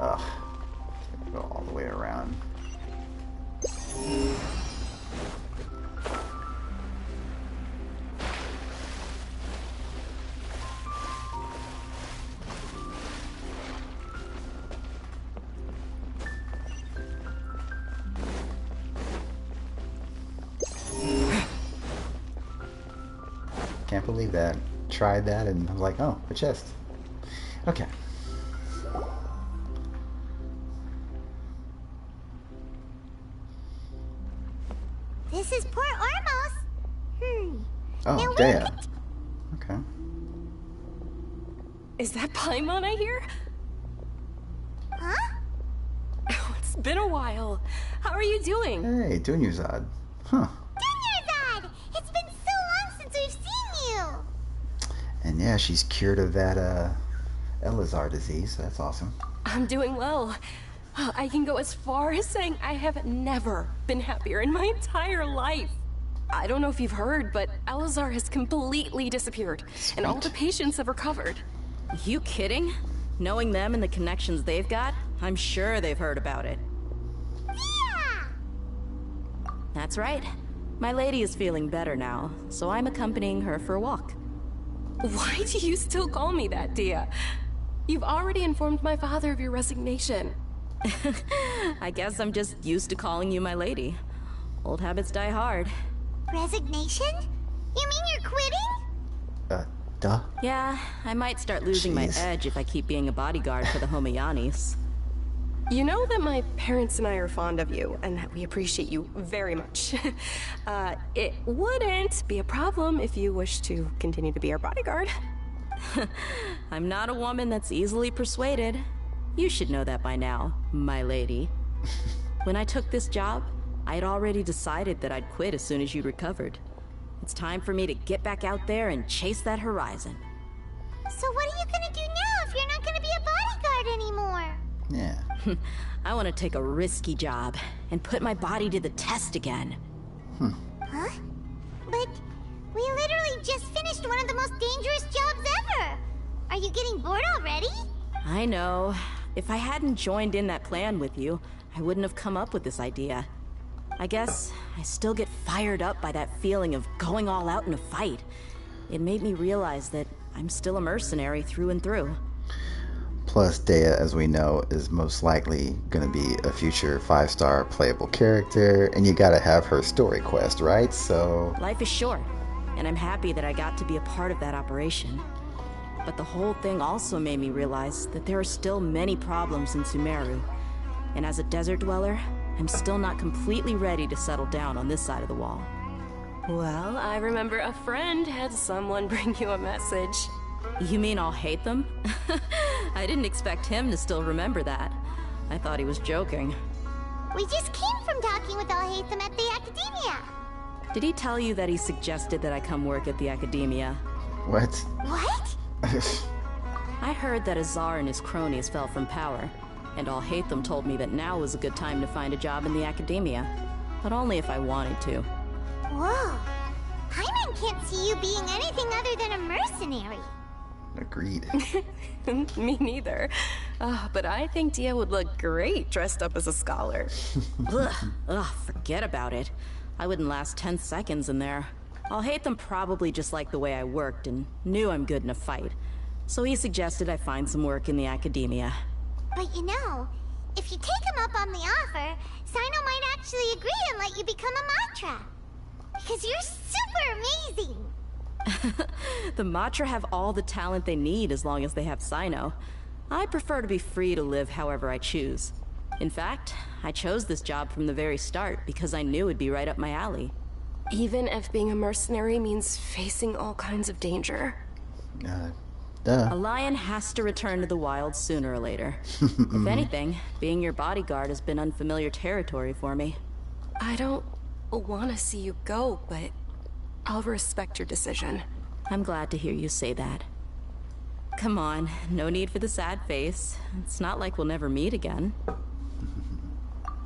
Ugh. Go all the way around. Can't believe that. Tried that and I was like, oh, a chest. Okay. This is Port Ormos. Oh, Now damn. wait. Okay. Is that Paimon I hear? Huh? Oh, it's been a while. How are you doing? Hey, Dunyuzad. Huh. Dunyazad! It's been so long since we've seen you! And yeah, she's cured of that, Elazar disease, so that's awesome. I'm doing well. I can go as far as saying I have never been happier in my entire life. I don't know if you've heard, but Elazar has completely disappeared, and all the patients have recovered. You kidding? Knowing them and the connections they've got, I'm sure they've heard about it. Yeah! That's right. My lady is feeling better now, so I'm accompanying her for a walk. Why do you still call me that, Dia? You've already informed my father of your resignation. I guess I'm just used to calling you my lady. Old habits die hard. Resignation? You mean you're quitting? Duh. Yeah, I might start losing my Jeez. edge if I keep being a bodyguard for the Homayanis. You know that my parents and I are fond of you, and that we appreciate you very much. It wouldn't be a problem if you wish to continue to be our bodyguard. I'm not a woman that's easily persuaded. You should know that by now, my lady. When I took this job, I had already decided that I'd quit as soon as you recovered. It's time for me to get back out there and chase that horizon. So what are you gonna do now if you're not gonna be a bodyguard anymore? Yeah. I want to take a risky job and put my body to the test again. Huh? But we literally just finished one of the most dangerous jobs ever. Are you getting bored already? I know. If I hadn't joined in that plan with you, I wouldn't have come up with this idea. I guess I still get fired up by that feeling of going all out in a fight. It made me realize that I'm still a mercenary through and through. Plus, Dea, as we know, is most likely going to be a future 5-star playable character, and you gotta have her story quest, right? So... Life is short, and I'm happy that I got to be a part of that operation. But the whole thing also made me realize that there are still many problems in Sumeru. And as a desert dweller, I'm still not completely ready to settle down on this side of the wall. Well, I remember a friend had someone bring you a message. You mean I'll hate them? I didn't expect him to still remember that. I thought he was joking. We just came from talking with Alhaitham at the Academia. Did he tell you that he suggested that I come work at the Academia? What? What? I heard that Azar and his cronies fell from power, and Alhaitham told me that now was a good time to find a job in the Academia. But only if I wanted to. Whoa. Hyman can't see you being anything other than a mercenary. Agreed. Me neither. But I think Dia would look great dressed up as a scholar. Ugh, forget about it. I wouldn't last 10 seconds in there. Alhaitham probably just liked the way I worked and knew I'm good in a fight. So he suggested I find some work in the Academia. But you know, if you take him up on the offer, Sino might actually agree and let you become a Matra. Because you're super amazing! The Matra have all the talent they need as long as they have Sino. I prefer to be free to live however I choose. In fact, I chose this job from the very start because I knew it'd be right up my alley. Even if being a mercenary means facing all kinds of danger. Duh. A lion has to return to the wild sooner or later. If anything, being your bodyguard has been unfamiliar territory for me. I don't want to see you go, but I'll respect your decision. I'm glad to hear you say that. Come on, no need for the sad face. It's not like we'll never meet again.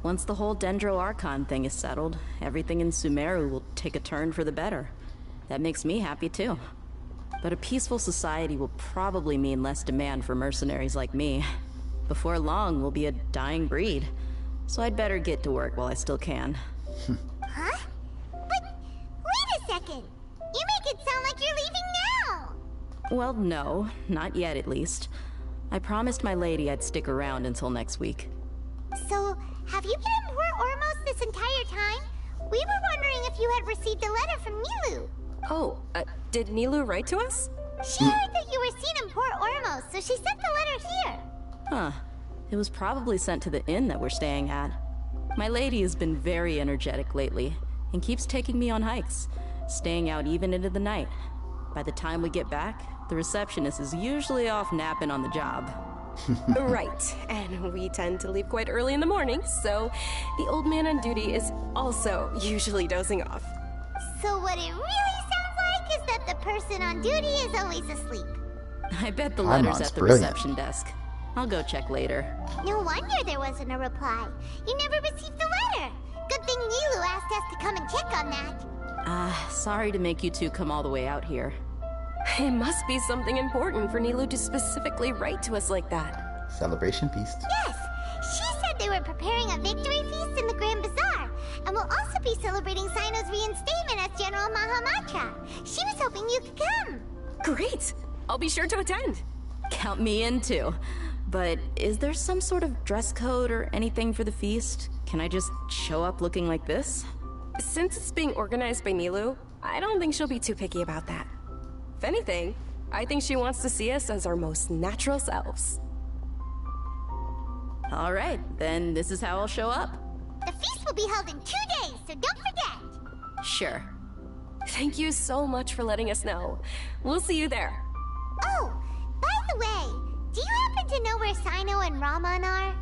Once the whole Dendro Archon thing is settled, everything in Sumeru will take a turn for the better. That makes me happy too. But a peaceful society will probably mean less demand for mercenaries like me. Before long, we'll be a dying breed. So I'd better get to work while I still can. Huh? But wait a second! You make it sound like you're leaving now! Well, no, not yet at least. I promised my lady I'd stick around until next week. So, have you been in Port Ormos this entire time? We were wondering if you had received a letter from Nilu. Oh, did Nilu write to us? She heard that you were seen in Port Ormos, so she sent the letter here. Huh. It was probably sent to the inn that we're staying at. My lady has been very energetic lately, and keeps taking me on hikes, staying out even into the night. By the time we get back, the receptionist is usually off napping on the job. Right, and we tend to leave quite early in the morning, so the old man on duty is also usually dozing off. So what it really sounds like is that the person on duty is always asleep. I bet the letter's at the brilliant. reception desk. I'll go check later. No wonder there wasn't a reply. You never received the letter. Good thing Nilu asked us to come and check on that. Sorry to make you two come all the way out here. It must be something important for Nilu to specifically write to us like that. Celebration feast. Yes, she said they were preparing a victory feast in the Grand Bazaar, and will also be celebrating Sino's reinstatement as General Mahamatra. She was hoping you could come. Great! I'll be sure to attend. Count me in too. But is there some sort of dress code or anything for the feast? Can I just show up looking like this? Since it's being organized by Nilu, I don't think she'll be too picky about that. If anything, I think she wants to see us as our most natural selves. Alright, then this is how I'll show up. The feast will be held in 2 days, so don't forget. Sure. Thank you so much for letting us know. We'll see you there. Oh, by the way, do you happen to know where Sino and Raman are?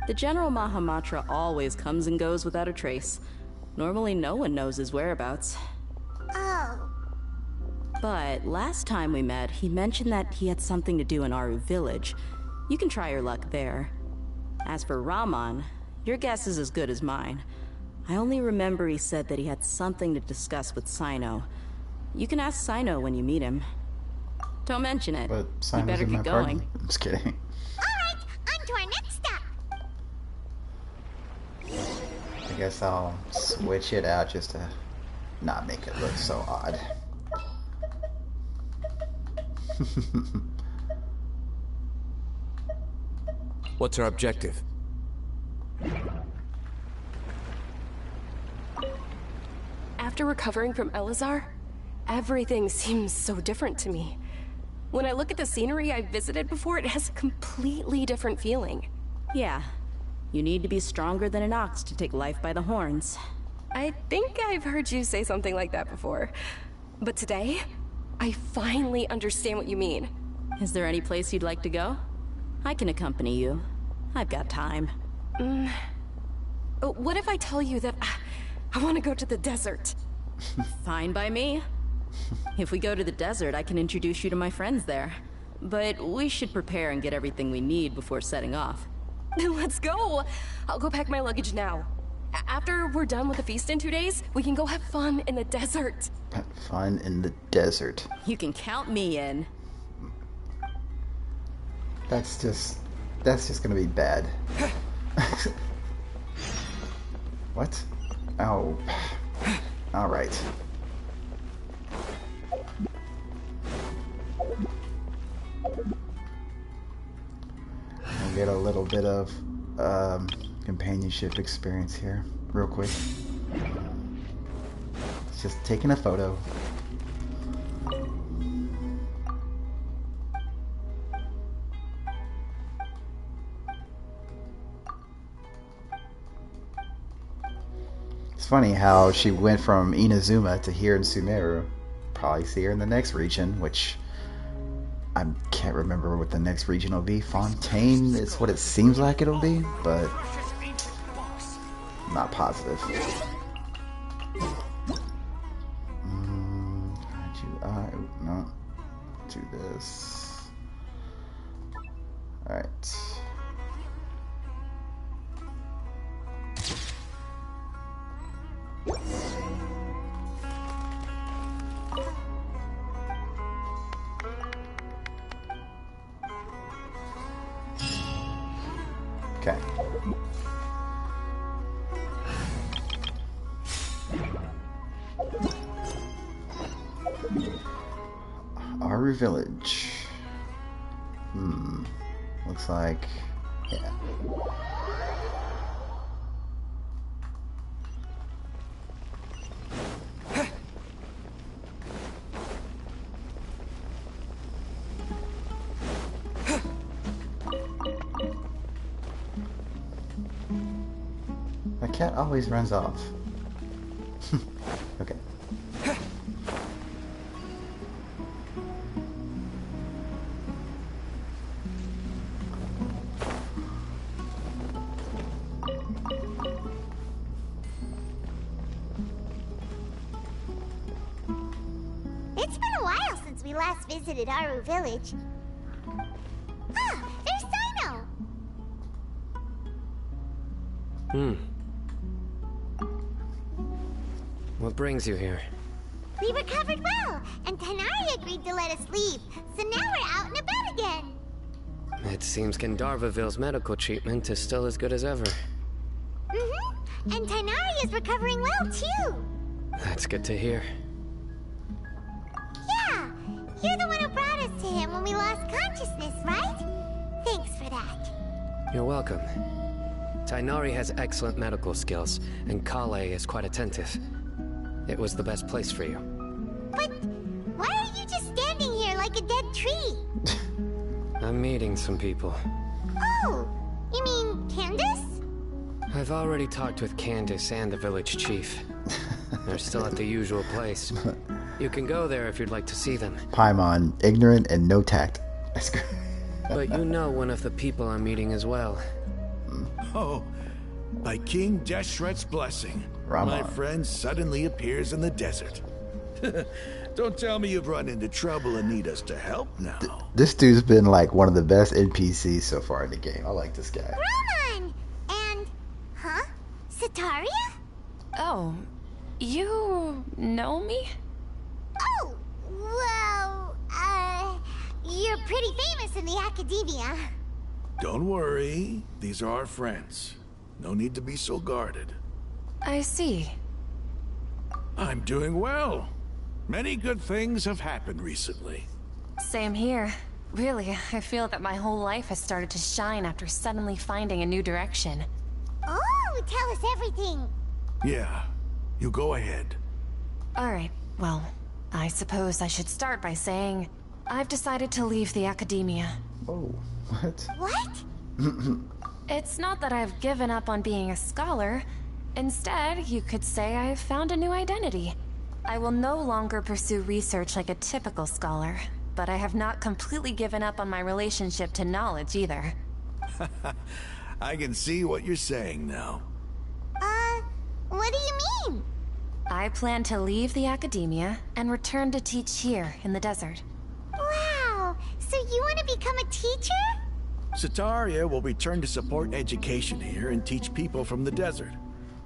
The General Mahamatra always comes and goes without a trace. Normally no one knows his whereabouts. Oh. But last time we met, he mentioned that he had something to do in Aru Village. You can try your luck there. As for Rahman, your guess is as good as mine. I only remember he said that he had something to discuss with Sino. You can ask Sino when you meet him. Don't mention it. But You Simon's better in my get party. going. I'm just kidding. Alright, on to our next stop. I guess I'll switch it out just to not make it look so odd. What's our objective? After recovering from Elazar, everything seems so different to me. When I look at the scenery I've visited before, it has a completely different feeling. Yeah. You need to be stronger than an ox to take life by the horns. I think I've heard you say something like that before. But today, I finally understand what you mean. Is there any place you'd like to go? I can accompany you. I've got time. What if I tell you that I want to go to the desert? Fine by me. If we go to the desert, I can introduce you to my friends there. But we should prepare and get everything we need before setting off. Let's go! I'll go pack my luggage now. After we're done with the feast in 2 days, we can go have fun in the desert. Have fun in the desert. You can count me in. That's just gonna be bad. What? Oh. Alright. I'll get a little bit of companionship experience here, real quick. It's just taking a photo. It's funny how she went from Inazuma to here in Sumeru. Probably see her in the next region, which I can't remember what the next region will be. Fontaine is what it seems like it'll be, but I'm not positive. No. Do this. Alright. Okay. Aru Village. Looks like, yeah. My cat always runs off. Okay. It's been a while since we last visited Aru Village. Ah, there's Sino! What brings you here? We recovered well, and Tanari agreed to let us leave, so now we're out and about again. It seems Gandharvaville's medical treatment is still as good as ever. And Tanari is recovering well, too. That's good to hear. Yeah, you're the one who brought us to him when we lost consciousness, right? Thanks for that. You're welcome. Tainari has excellent medical skills, and Kale is quite attentive. It was the best place for you. But why are you just standing here like a dead tree? I'm meeting some people. Oh, you mean Candace? I've already talked with Candace and the village chief. They're still at the usual place. You can go there if you'd like to see them. Paimon, ignorant and no tact. That's good. But you know one of the people I'm meeting as well. Oh, by King Deshret's blessing, Rahman. my friend suddenly appears in the desert. Don't tell me you've run into trouble and need us to help now. This dude's been like one of the best NPCs so far in the game. I like this guy. Roman! And... huh? Sataria? Oh, you know me? Oh, well, you're pretty famous in the academia. Don't worry. These are our friends. No need to be so guarded. I see. I'm doing well. Many good things have happened recently. Same here. Really, I feel that my whole life has started to shine after suddenly finding a new direction. Oh, tell us everything. Yeah, you go ahead. Alright, well, I suppose I should start by saying I've decided to leave the academia. Oh, what? What? It's not that I've given up on being a scholar. Instead, you could say I've found a new identity. I will no longer pursue research like a typical scholar, but I have not completely given up on my relationship to knowledge either. I can see what you're saying now. What do you mean? I plan to leave the academia and return to teach here in the desert. Wow, so you want to become a teacher? Sataria will return to support education here and teach people from the desert.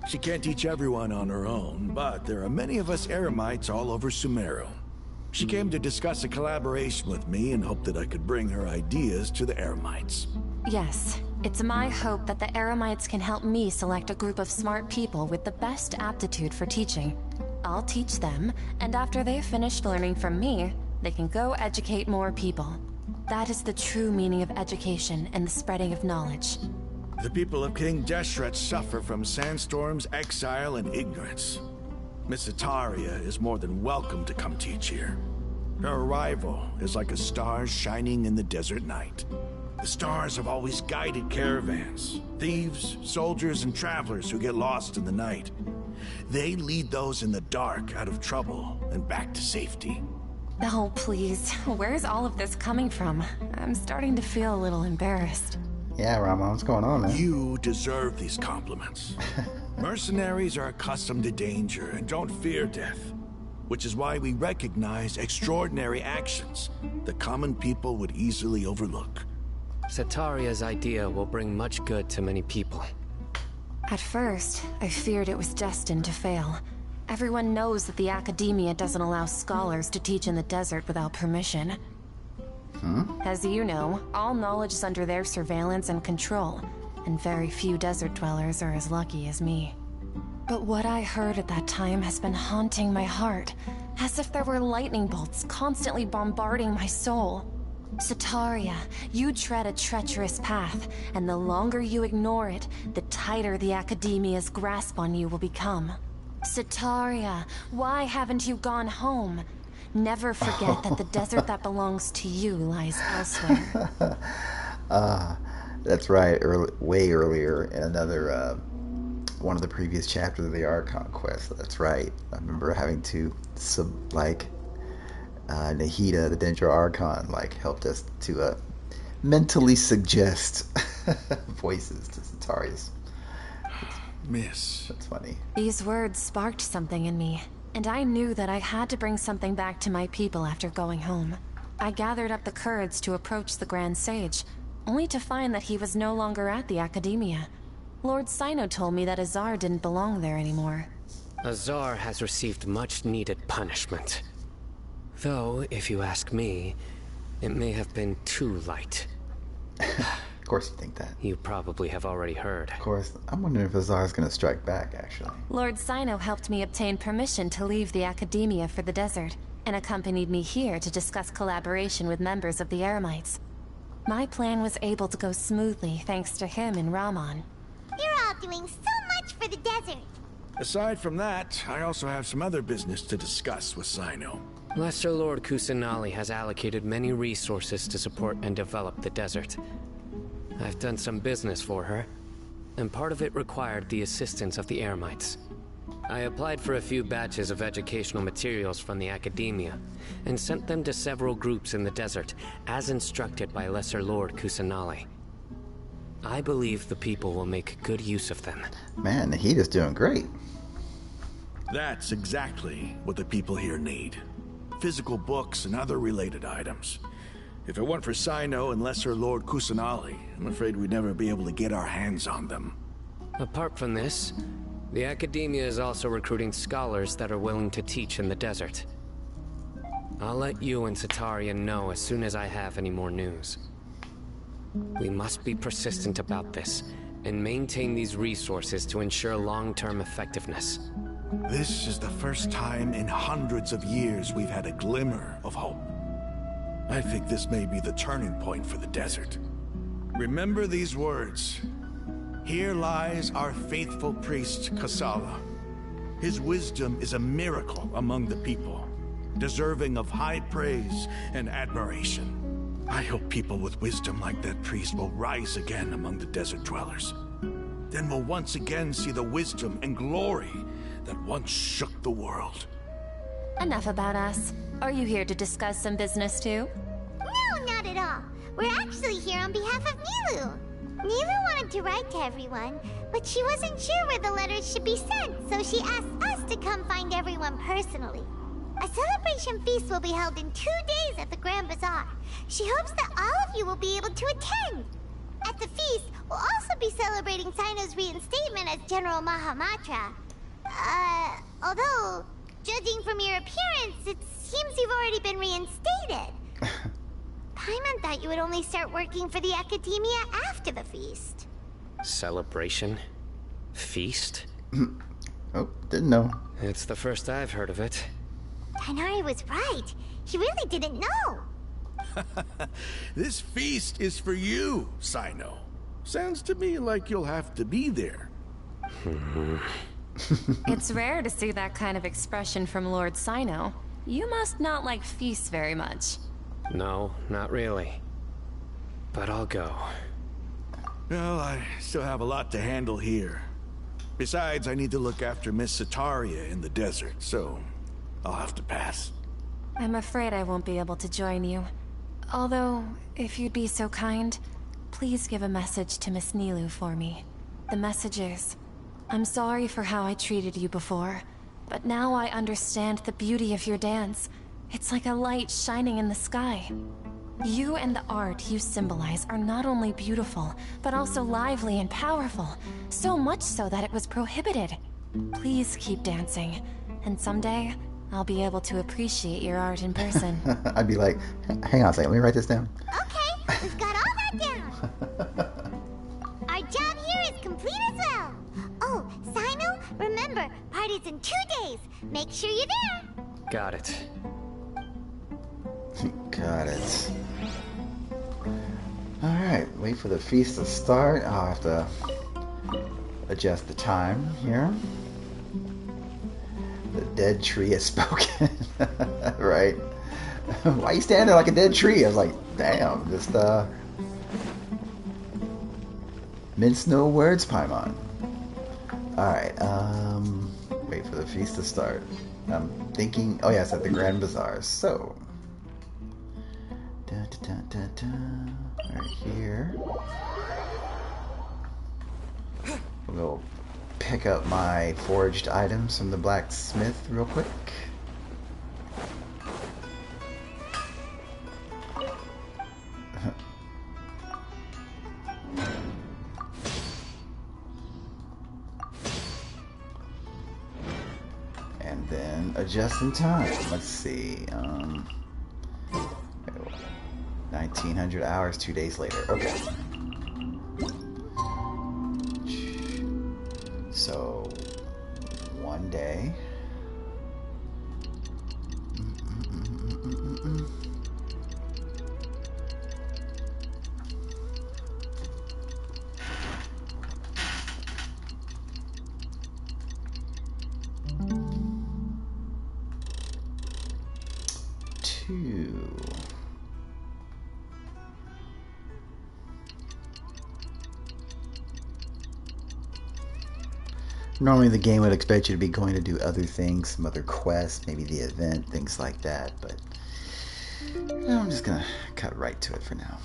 She can't teach everyone on her own, but there are many of us Eremites all over Sumeru. She came to discuss a collaboration with me and hoped that I could bring her ideas to the Eremites. Yes, it's my hope that the Eremites can help me select a group of smart people with the best aptitude for teaching. I'll teach them, and after they've finished learning from me, they can go educate more people. That is the true meaning of education and the spreading of knowledge. The people of King Deshret suffer from sandstorms, exile, and ignorance. Miss Sataria is more than welcome to come teach here. Her arrival is like a star shining in the desert night. The stars have always guided caravans, thieves, soldiers, and travelers who get lost in the night. They lead those in the dark out of trouble and back to safety. Oh, please. Where's all of this coming from? I'm starting to feel a little embarrassed. Yeah, Rama, what's going on, man? You deserve these compliments. Mercenaries are accustomed to danger and don't fear death, which is why we recognize extraordinary actions that common people would easily overlook. Sataria's idea will bring much good to many people. At first, I feared it was destined to fail. Everyone knows that the academia doesn't allow scholars to teach in the desert without permission. As you know, all knowledge is under their surveillance and control, and very few desert dwellers are as lucky as me. But what I heard at that time has been haunting my heart, as if there were lightning bolts constantly bombarding my soul. Sataria, you tread a treacherous path, and the longer you ignore it, the tighter the academia's grasp on you will become. Sataria, why haven't you gone home? Never forget that the desert that belongs to you lies elsewhere. That's right. Way earlier in another one of the previous chapters of the Archon quest. That's right. I remember having to Nahida, the Dendro Archon, helped us to mentally suggest voices to Satarius. Miss. That's funny. These words sparked something in me, and I knew that I had to bring something back to my people after going home. I gathered up the courage to approach the Grand Sage, only to find that he was no longer at the Academia. Lord Sino told me that Azar didn't belong there anymore. Azar has received much-needed punishment. Though, if you ask me, it may have been too light. Of course you think that. You probably have already heard. Of course. I'm wondering if Azar's gonna strike back, actually. Lord Sino helped me obtain permission to leave the Academia for the desert, and accompanied me here to discuss collaboration with members of the Eremites. My plan was able to go smoothly thanks to him and Rahman. You're all doing so much for the desert. Aside from that, I also have some other business to discuss with Sino. Lesser Lord Kusanali has allocated many resources to support and develop the desert. I've done some business for her, and part of it required the assistance of the Eremites. I applied for a few batches of educational materials from the Academia, and sent them to several groups in the desert, as instructed by Lesser Lord Kusanali. I believe the people will make good use of them. Man, Nahida's doing great. That's exactly what the people here need. Physical books and other related items. If it weren't for Sino and Lesser Lord Kusanali, I'm afraid we'd never be able to get our hands on them. Apart from this, the Academia is also recruiting scholars that are willing to teach in the desert. I'll let you and Satarian know as soon as I have any more news. We must be persistent about this, and maintain these resources to ensure long-term effectiveness. This is the first time in hundreds of years we've had a glimmer of hope. I think this may be the turning point for the desert. Remember these words. Here lies our faithful priest, Kasala. His wisdom is a miracle among the people, deserving of high praise and admiration. I hope people with wisdom like that priest will rise again among the desert dwellers. Then we'll once again see the wisdom and glory that once shook the world. Enough about us. Are you here to discuss some business too? No, not at all. We're actually here on behalf of Nilu. Nilu wanted to write to everyone, but she wasn't sure where the letters should be sent, so she asked us to come find everyone personally. A celebration feast will be held in 2 days at the Grand Bazaar. She hopes that all of you will be able to attend. At the feast, we'll also be celebrating Sino's reinstatement as General Mahamatra. Although, judging from your appearance, it seems you've already been reinstated. Paimon thought you would only start working for the Academia after the feast. Celebration? Feast? Oh, didn't know. It's the first I've heard of it. Tighnari was right. He really didn't know. This feast is for you, Sino. Sounds to me like you'll have to be there. It's rare to see that kind of expression from Lord Sino. You must not like feasts very much. No, not really. But I'll go. Well, I still have a lot to handle here. Besides, I need to look after Miss Sataria in the desert, so I'll have to pass. I'm afraid I won't be able to join you. Although, if you'd be so kind, please give a message to Miss Nilu for me. The message is, I'm sorry for how I treated you before, but now I understand the beauty of your dance. It's like a light shining in the sky. You and the art you symbolize are not only beautiful, but also lively and powerful, so much so that it was prohibited. Please keep dancing, and someday, I'll be able to appreciate your art in person. I'd be like, hang on a second, let me write this down. Okay, we've got all that down. Our job here is complete as well. Oh, Sino, remember, party's in 2 days. Make sure you're there. Got it. Got it. Alright, wait for the feast to start. I'll have to adjust the time here. The dead tree has spoken. Right? Why you standing there like a dead tree? I was like, damn, just mince no words, Paimon. Alright, wait for the feast to start. I'm thinking, oh yeah, it's at the Grand Bazaar, so right here. We'll go pick up my forged items from the blacksmith real quick. And then adjust in time. Let's see. 1900 hours, 2 days later. Okay. So, 1 day. Normally the game would expect you to be going to do other things, some other quests, maybe the event, things like that, but I'm just gonna cut right to it for now.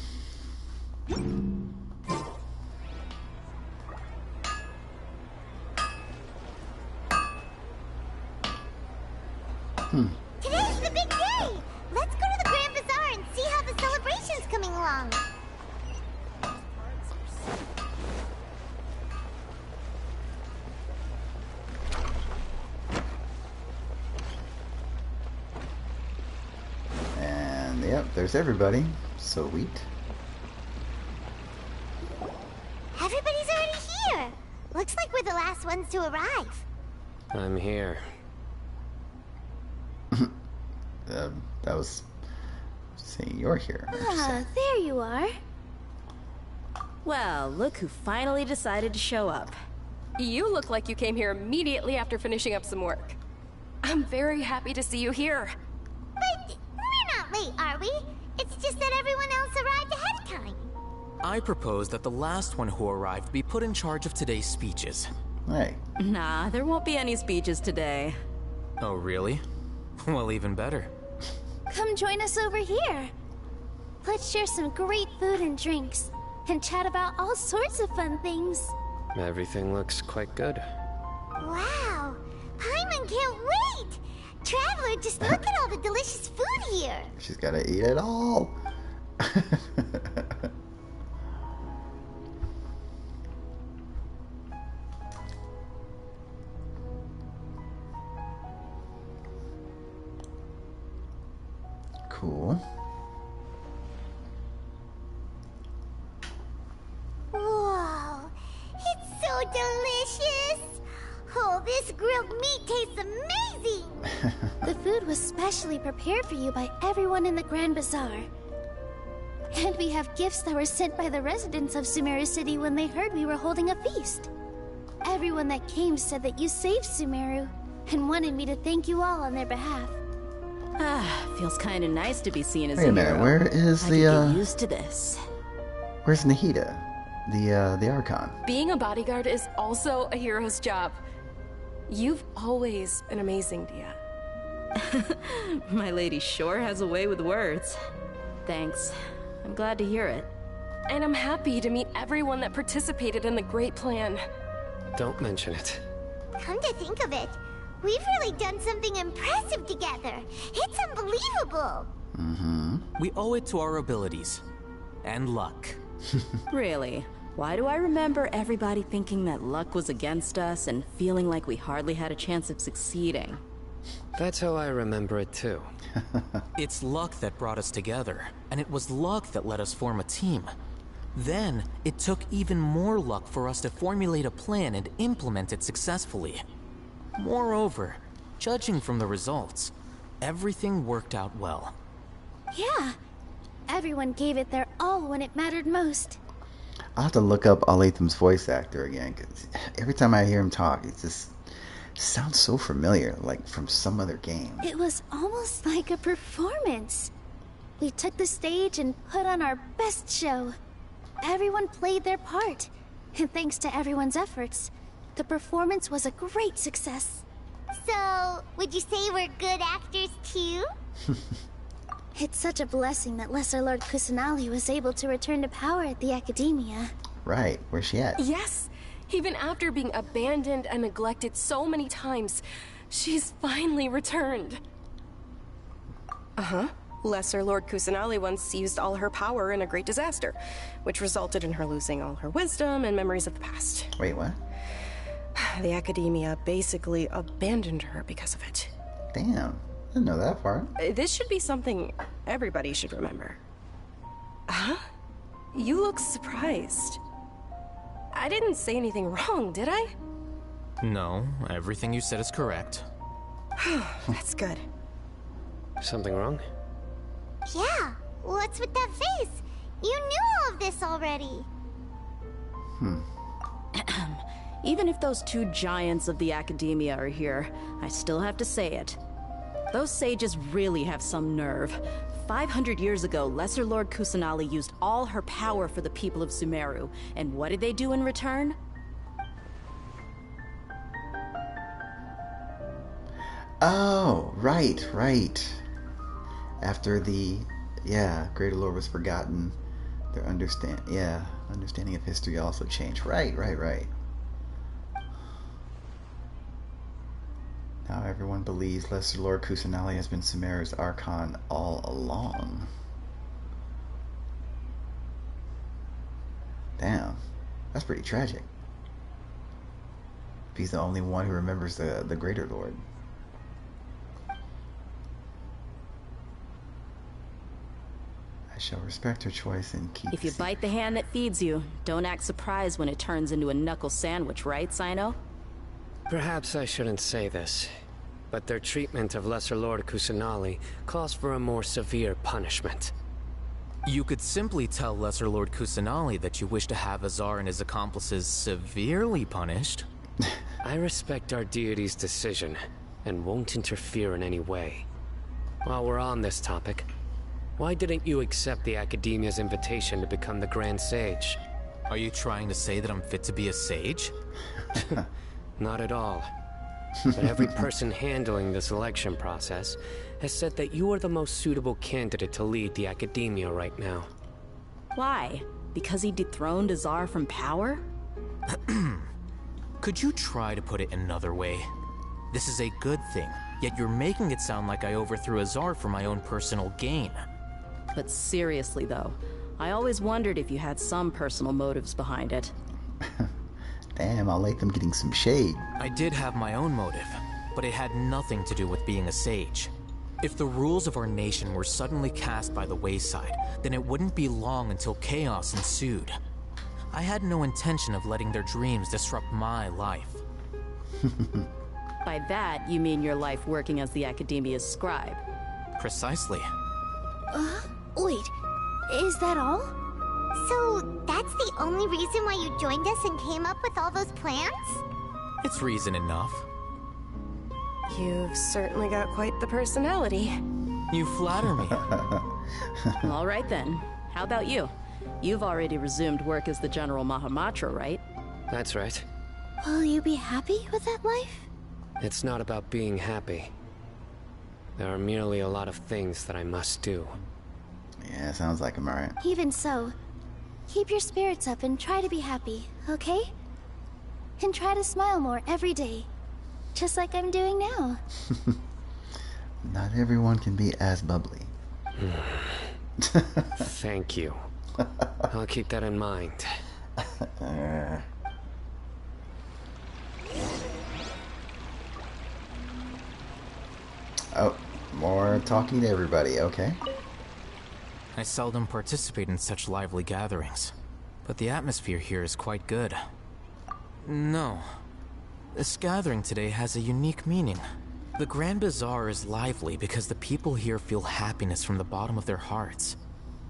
Today's the big day! Let's go to the Grand Bazaar and see how the celebration's coming along. And yep, there's everybody. Sweet. Everybody's already here! Looks like we're the last ones to arrive. I'm here. That was saying you're here. Ah, there you are. Well, look who finally decided to show up. You look like you came here immediately after finishing up some work. I'm very happy to see you here. But we're not late, are we? It's just that everyone else arrived ahead of time. I propose that the last one who arrived be put in charge of today's speeches. Hey. Nah, there won't be any speeches today. Oh, really? Well, even better. Come join us over here. Let's share some great food and drinks, and chat about all sorts of fun things. Everything looks quite good. Wow! Paimon can't wait! Traveler, just look at all the delicious food here! She's gotta eat it all. Cool. Whoa! It's so delicious! Oh, this grilled meat tastes amazing! The food was specially prepared for you by everyone in the Grand Bazaar. And we have gifts that were sent by the residents of Sumeru City when they heard we were holding a feast. Everyone that came said that you saved Sumeru, and wanted me to thank you all on their behalf. Ah, feels kind of nice to be seen as Wait a minute, hero. where is I the could get used to this. where's Nahida? The Archon. Being a bodyguard is also a hero's job. You've always been amazing, Dia. My lady sure has a way with words. Thanks. I'm glad to hear it. And I'm happy to meet everyone that participated in the great plan. Don't mention it. Come to think of it, we've really done something impressive together. It's unbelievable. Mm-hmm. We owe it to our abilities. And luck. Really? Why do I remember everybody thinking that luck was against us and feeling like we hardly had a chance of succeeding? That's how I remember it too. It's luck that brought us together, and it was luck that let us form a team. Then, it took even more luck for us to formulate a plan and implement it successfully. Moreover, judging from the results, everything worked out well. Yeah, everyone gave it their all when it mattered most. I'll have to look up Alatham's voice actor again, because every time I hear him talk, it just sounds so familiar, like from some other game. It was almost like a performance. We took the stage and put on our best show. Everyone played their part, and thanks to everyone's efforts, the performance was a great success. So, would you say we're good actors too? It's such a blessing that Lesser Lord Kusanali was able to return to power at the Academia. Right, where's she at? Yes! Even after being abandoned and neglected so many times, she's finally returned. Uh-huh. Lesser Lord Kusanali once used all her power in a great disaster, which resulted in her losing all her wisdom and memories of the past. Wait, what? The Academia basically abandoned her because of it. Damn, I didn't know that part. This should be something everybody should remember. Huh? You look surprised. I didn't say anything wrong, did I? No, everything you said is correct. That's good. Something wrong? Yeah, what's with that face? You knew all of this already. Even if those two giants of the Academia are here, I still have to say it. Those sages really have some nerve. 500 years ago, Lesser Lord Kusanali used all her power for the people of Sumeru, and what did they do in return? Oh, right. After the, Greater Lord was forgotten, their understanding of history also changed. Right. Now everyone believes Lesser Lord Kusanali has been Sumeru's Archon all along. Damn, that's pretty tragic. If he's the only one who remembers the Greater Lord. I shall respect her choice and keep. If you bite the hand that feeds you, don't act surprised when it turns into a knuckle sandwich, right, Sino? Perhaps I shouldn't say this, but their treatment of Lesser Lord Kusanali calls for a more severe punishment. You could simply tell Lesser Lord Kusanali that you wish to have Azar and his accomplices severely punished. I respect our deity's decision, and won't interfere in any way. While we're on this topic, why didn't you accept the Academia's invitation to become the Grand Sage? Are you trying to say that I'm fit to be a sage? Not at all. But every person handling the selection process has said that you are the most suitable candidate to lead the Academia right now. Why? Because he dethroned Azar from power? Could you try to put it another way? This is a good thing, yet you're making it sound like I overthrew Azar for my own personal gain. But seriously though, I always wondered if you had some personal motives behind it. Damn, I like them getting some shade. I did have my own motive, but it had nothing to do with being a sage. If the rules of our nation were suddenly cast by the wayside, then it wouldn't be long until chaos ensued. I had no intention of letting their dreams disrupt my life. By that, you mean your life working as the Academia's scribe? Precisely. Wait, is that all? So, that's the only reason why you joined us and came up with all those plans? It's reason enough. You've certainly got quite the personality. You flatter me. All right then. How about you? You've already resumed work as the General Mahamatra, right? That's right. Will you be happy with that life? It's not about being happy. There are merely a lot of things that I must do. Yeah, sounds like him, alright. Even so, keep your spirits up and try to be happy, okay? And try to smile more every day. Just like I'm doing now. Not everyone can be as bubbly. Thank you. I'll keep that in mind. Oh, more talking to everybody, okay. I seldom participate in such lively gatherings, but the atmosphere here is quite good. No. This gathering today has a unique meaning. The Grand Bazaar is lively because the people here feel happiness from the bottom of their hearts.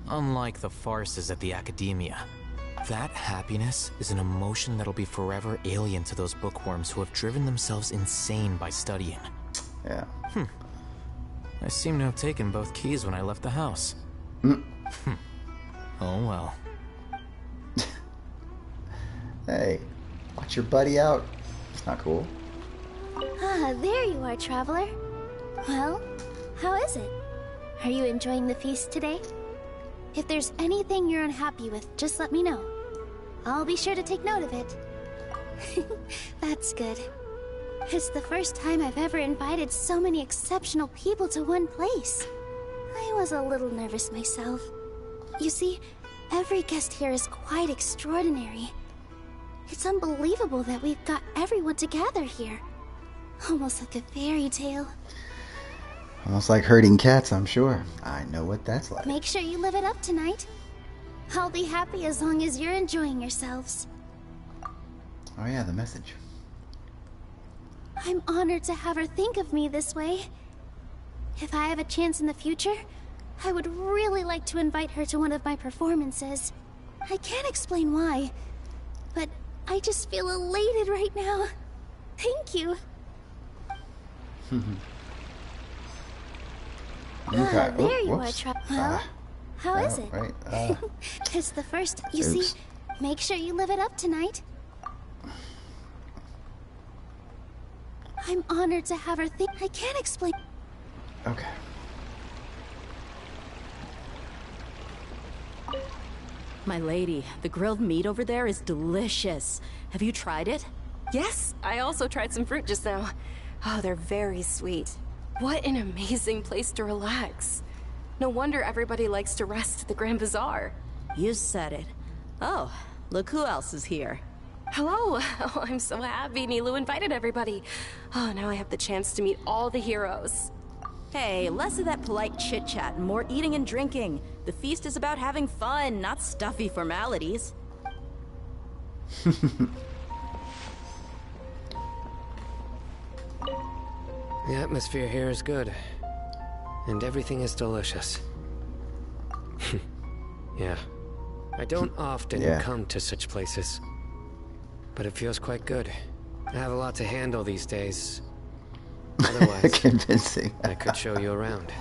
Unlike the farces at the Academia. That happiness is an emotion that'll be forever alien to those bookworms who have driven themselves insane by studying. Yeah. I seem to have taken both keys when I left the house. Oh well. Hey, watch your buddy out. It's not cool. Ah, there you are, traveler. Well, how is it? Are you enjoying the feast today? If there's anything you're unhappy with, just let me know. I'll be sure to take note of it. That's good. It's the first time I've ever invited so many exceptional people to one place. I was a little nervous myself. You see, every guest here is quite extraordinary. It's unbelievable that we've got everyone together here. Almost like a fairy tale. Almost like herding cats, I'm sure. I know what that's like. Make sure you live it up tonight. I'll be happy as long as you're enjoying yourselves. Oh yeah, the message. I'm honored to have her think of me this way. If I have a chance in the future, I would really like to invite her to one of my performances. I can't explain why, but I just feel elated right now. Thank you. Okay. There you Whoops. are, Well, how is it? Right. It's the first. You Oops. see, make sure you live it up tonight. I'm honored to have her think. I can't explain. Okay. My lady, the grilled meat over there is delicious. Have you tried it? Yes, I also tried some fruit just now. Oh, they're very sweet. What an amazing place to relax. No wonder everybody likes to rest at the Grand Bazaar. You said it. Oh, look who else is here. Hello. Oh, I'm so happy Nilu invited everybody. Oh, now I have the chance to meet all the heroes. Hey, less of that polite chit-chat and more eating and drinking. The feast is about having fun, not stuffy formalities. The atmosphere here is good. And everything is delicious. Yeah. I don't often come to such places. But it feels quite good. I have a lot to handle these days. Otherwise, convincing. I could show you around.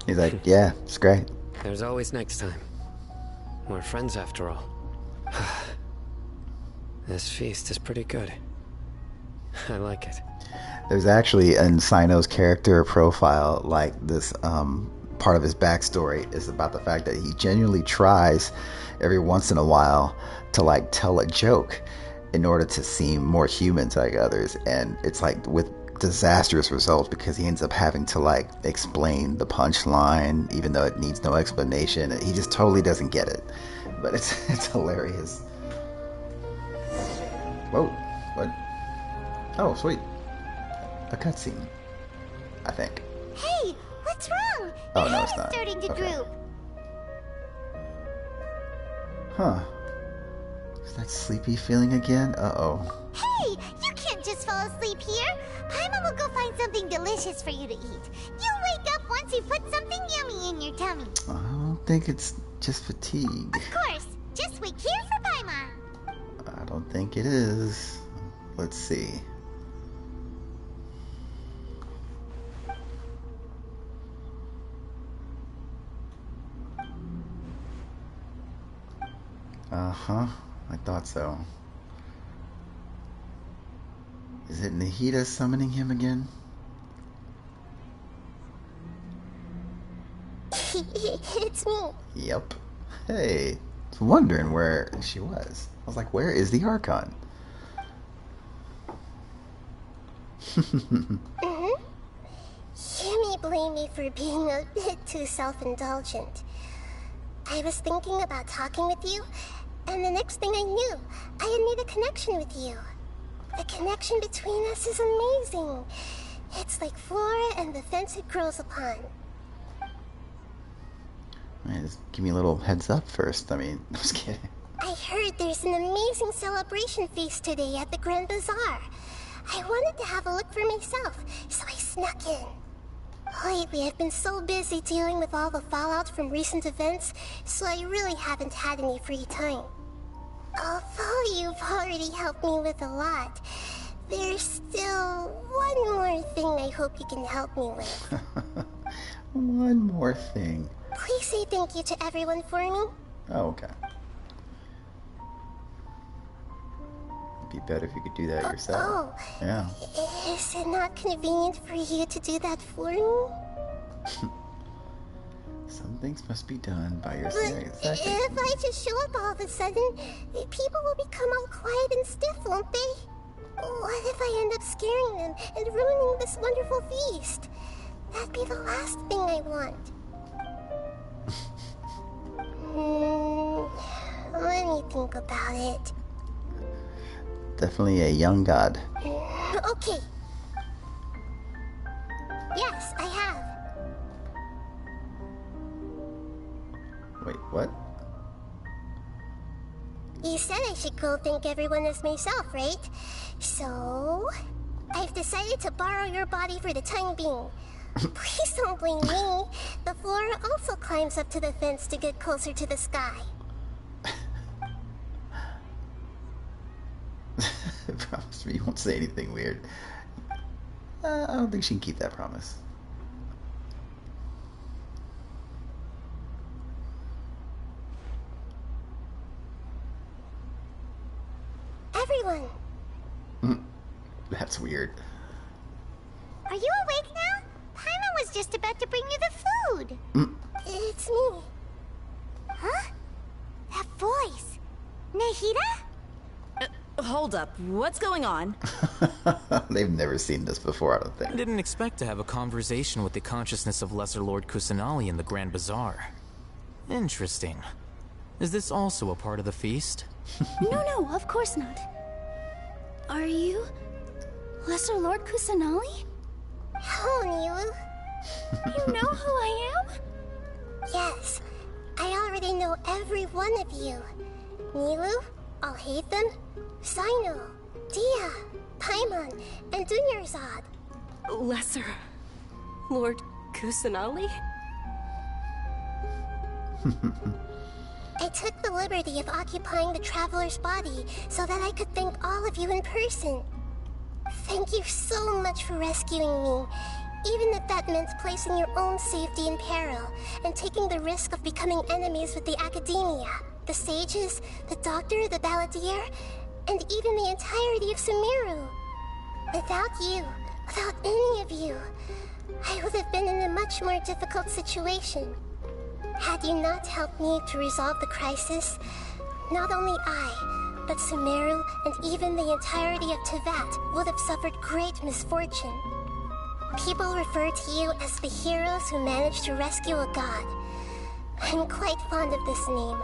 He's like, yeah, it's great. There's always next time. We're friends after all. This feast is pretty good. I like it. There's actually in Sino's character profile, like this part of his backstory is about the fact that he genuinely tries every once in a while to like tell a joke in order to seem more human to like others, and it's like with disastrous results because he ends up having to like explain the punchline even though it needs no explanation. He just totally doesn't get it, but it's hilarious. Whoa, what? Oh, sweet. A cutscene, I think. Hey, what's wrong? Oh, Your no, head it's is not. starting to Okay. droop. Huh. Is that sleepy feeling again? Uh-oh. Hey, you can't just fall asleep here. Paimon will go find something delicious for you to eat. You'll wake up once you put something yummy in your tummy. I don't think it's just fatigue. Of course. Just wait here for Paimon. I don't think it is. Let's see. Uh-huh. I thought so. Is it Nahida summoning him again? It's me. Yep. Hey. I was wondering where she was. I was like, where is the Archon? You may blame me for being a bit too self-indulgent. I was thinking about talking with you, and the next thing I knew, I had made a connection with you. The connection between us is amazing. It's like flora and the fence it grows upon. Man, just give me a little heads up first. I mean, I'm just kidding. I heard there's an amazing celebration feast today at the Grand Bazaar. I wanted to have a look for myself, so I snuck in. Lately, I've been so busy dealing with all the fallout from recent events, so I really haven't had any free time. Although you've already helped me with a lot, there's still one more thing I hope you can help me with. One more thing. Please say thank you to everyone for me. Oh, okay. It'd be better if you could do that yourself. Yeah. Is it not convenient for you to do that for me? Some things must be done by But yourself. Exactly. if I just show up all of a sudden, people will become all quiet and stiff, won't they? What if I end up scaring them and ruining this wonderful feast? That'd be the last thing I want. Let me think about it. Definitely a young god. Okay. Yes, I have. Wait, what? You said I should go thank everyone as myself, right? So, I've decided to borrow your body for the time being. Please don't blame me. The flora also climbs up to the fence to get closer to the sky. Promise me you won't say anything weird. I don't think she can keep that promise. Everyone! That's weird. Are you awake now? Paimon was just about to bring you the food. It's me. Huh? That voice. Nahida? Hold up, what's going on? They've never seen this before, I don't think. I didn't expect to have a conversation with the consciousness of Lesser Lord Kusanali in the Grand Bazaar. Interesting. Is this also a part of the feast? No, of course not. Are you Lesser Lord Kusanali? Oh, Nilu. You know who I am? Yes, I already know every one of you. Nilu, Alhaitham, Sino, Dia, Paimon, and Dunyarzad. Lesser Lord Kusanali? I took the liberty of occupying the traveler's body so that I could thank all of you in person. Thank you so much for rescuing me, even if that meant placing your own safety in peril and taking the risk of becoming enemies with the Academia, the sages, the doctor, the balladeer, and even the entirety of Sumeru. Without you, without any of you, I would have been in a much more difficult situation. Had you not helped me to resolve the crisis, not only I, but Sumeru and even the entirety of Tevat would have suffered great misfortune. People refer to you as the heroes who managed to rescue a god. I'm quite fond of this name.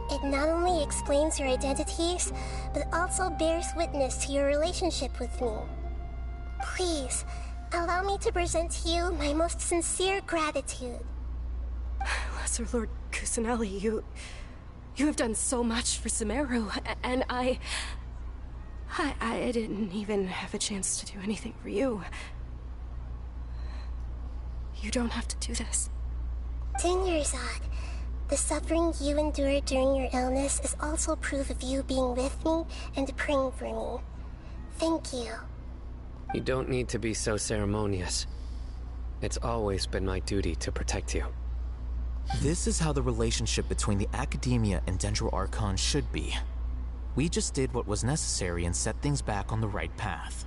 It not only explains your identities, but also bears witness to your relationship with me. Please, allow me to present to you my most sincere gratitude. Lesser Lord Kusanali, you have done so much for Sumeru, and I didn't even have a chance to do anything for you. You don't have to do this. Dunyarzad, the suffering you endured during your illness is also proof of you being with me and praying for me. Thank you. You don't need to be so ceremonious. It's always been my duty to protect you. This is how the relationship between the Academia and Dendro Archon should be. We just did what was necessary and set things back on the right path.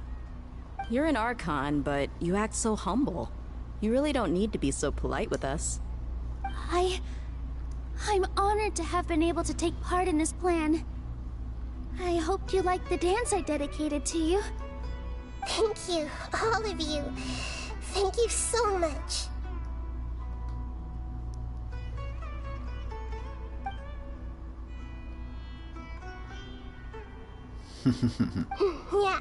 You're an Archon, but you act so humble. You really don't need to be so polite with us. I'm honored to have been able to take part in this plan. I hoped you liked the dance I dedicated to you. Thank you, all of you. Thank you so much. Yeah.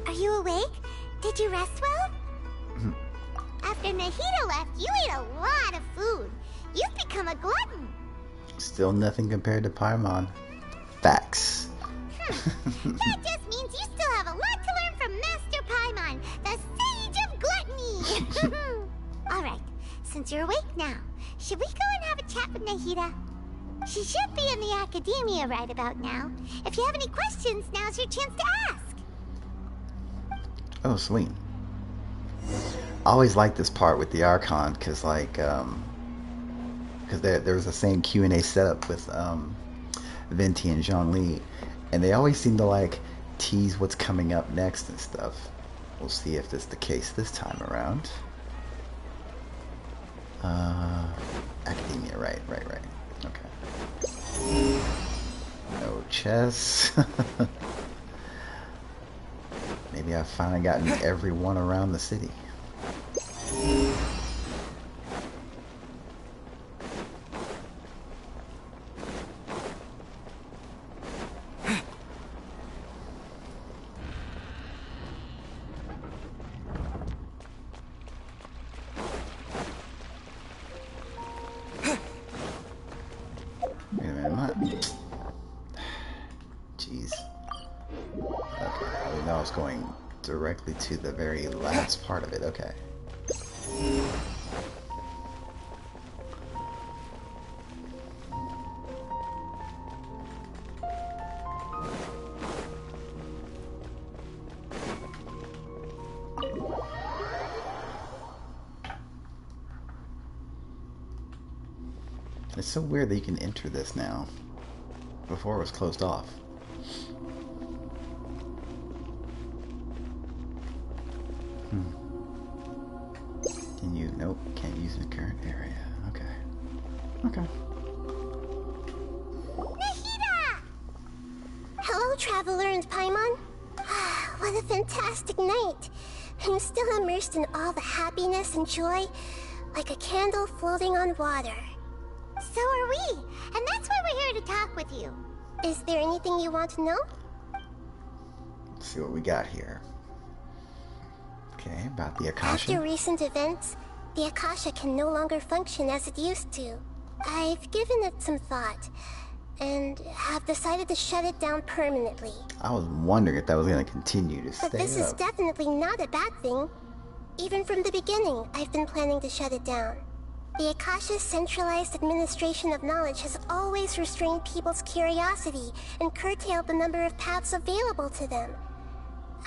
Are you awake? Did you rest well? After Nahida left, you ate a lot of food. You've become a glutton. Still nothing compared to Paimon. Facts. That just means you still have a lot to learn from Master Paimon, the Sage of Gluttony. Alright, since you're awake now, should we go and have a chat with Nahida? She should be in the Academia right about now. If you have any questions, now's your chance to ask. Oh, sweet. I always like this part with the Archon, because like, because there was the same Q&A setup with Venti and Zhongli, and they always seem to like tease what's coming up next and stuff. We'll see if this is the case this time around. Academia, right. Okay. No chess. Maybe I've finally gotten everyone around the city. Wait a minute, jeez. Okay, I didn't know I was going directly to the very last part of it. Okay. It's so weird that you can enter this now. Before it was closed off. Can you? Nope. Can't use in the current area. Okay. Okay. Nahida! Hello, Traveler and Paimon. What a fantastic night. I'm still immersed in all the happiness and joy, like a candle floating on water. So are we, and that's why we're here to talk with you. Is there anything you want to know? Let's see what we got here. Okay, about the Akasha. After recent events, the Akasha can no longer function as it used to. I've given it some thought, and have decided to shut it down permanently. I was wondering if that was going to continue to stay But this is definitely not a bad thing. Even from the beginning, I've been planning to shut it down. The Akasha's centralized administration of knowledge has always restrained people's curiosity and curtailed the number of paths available to them.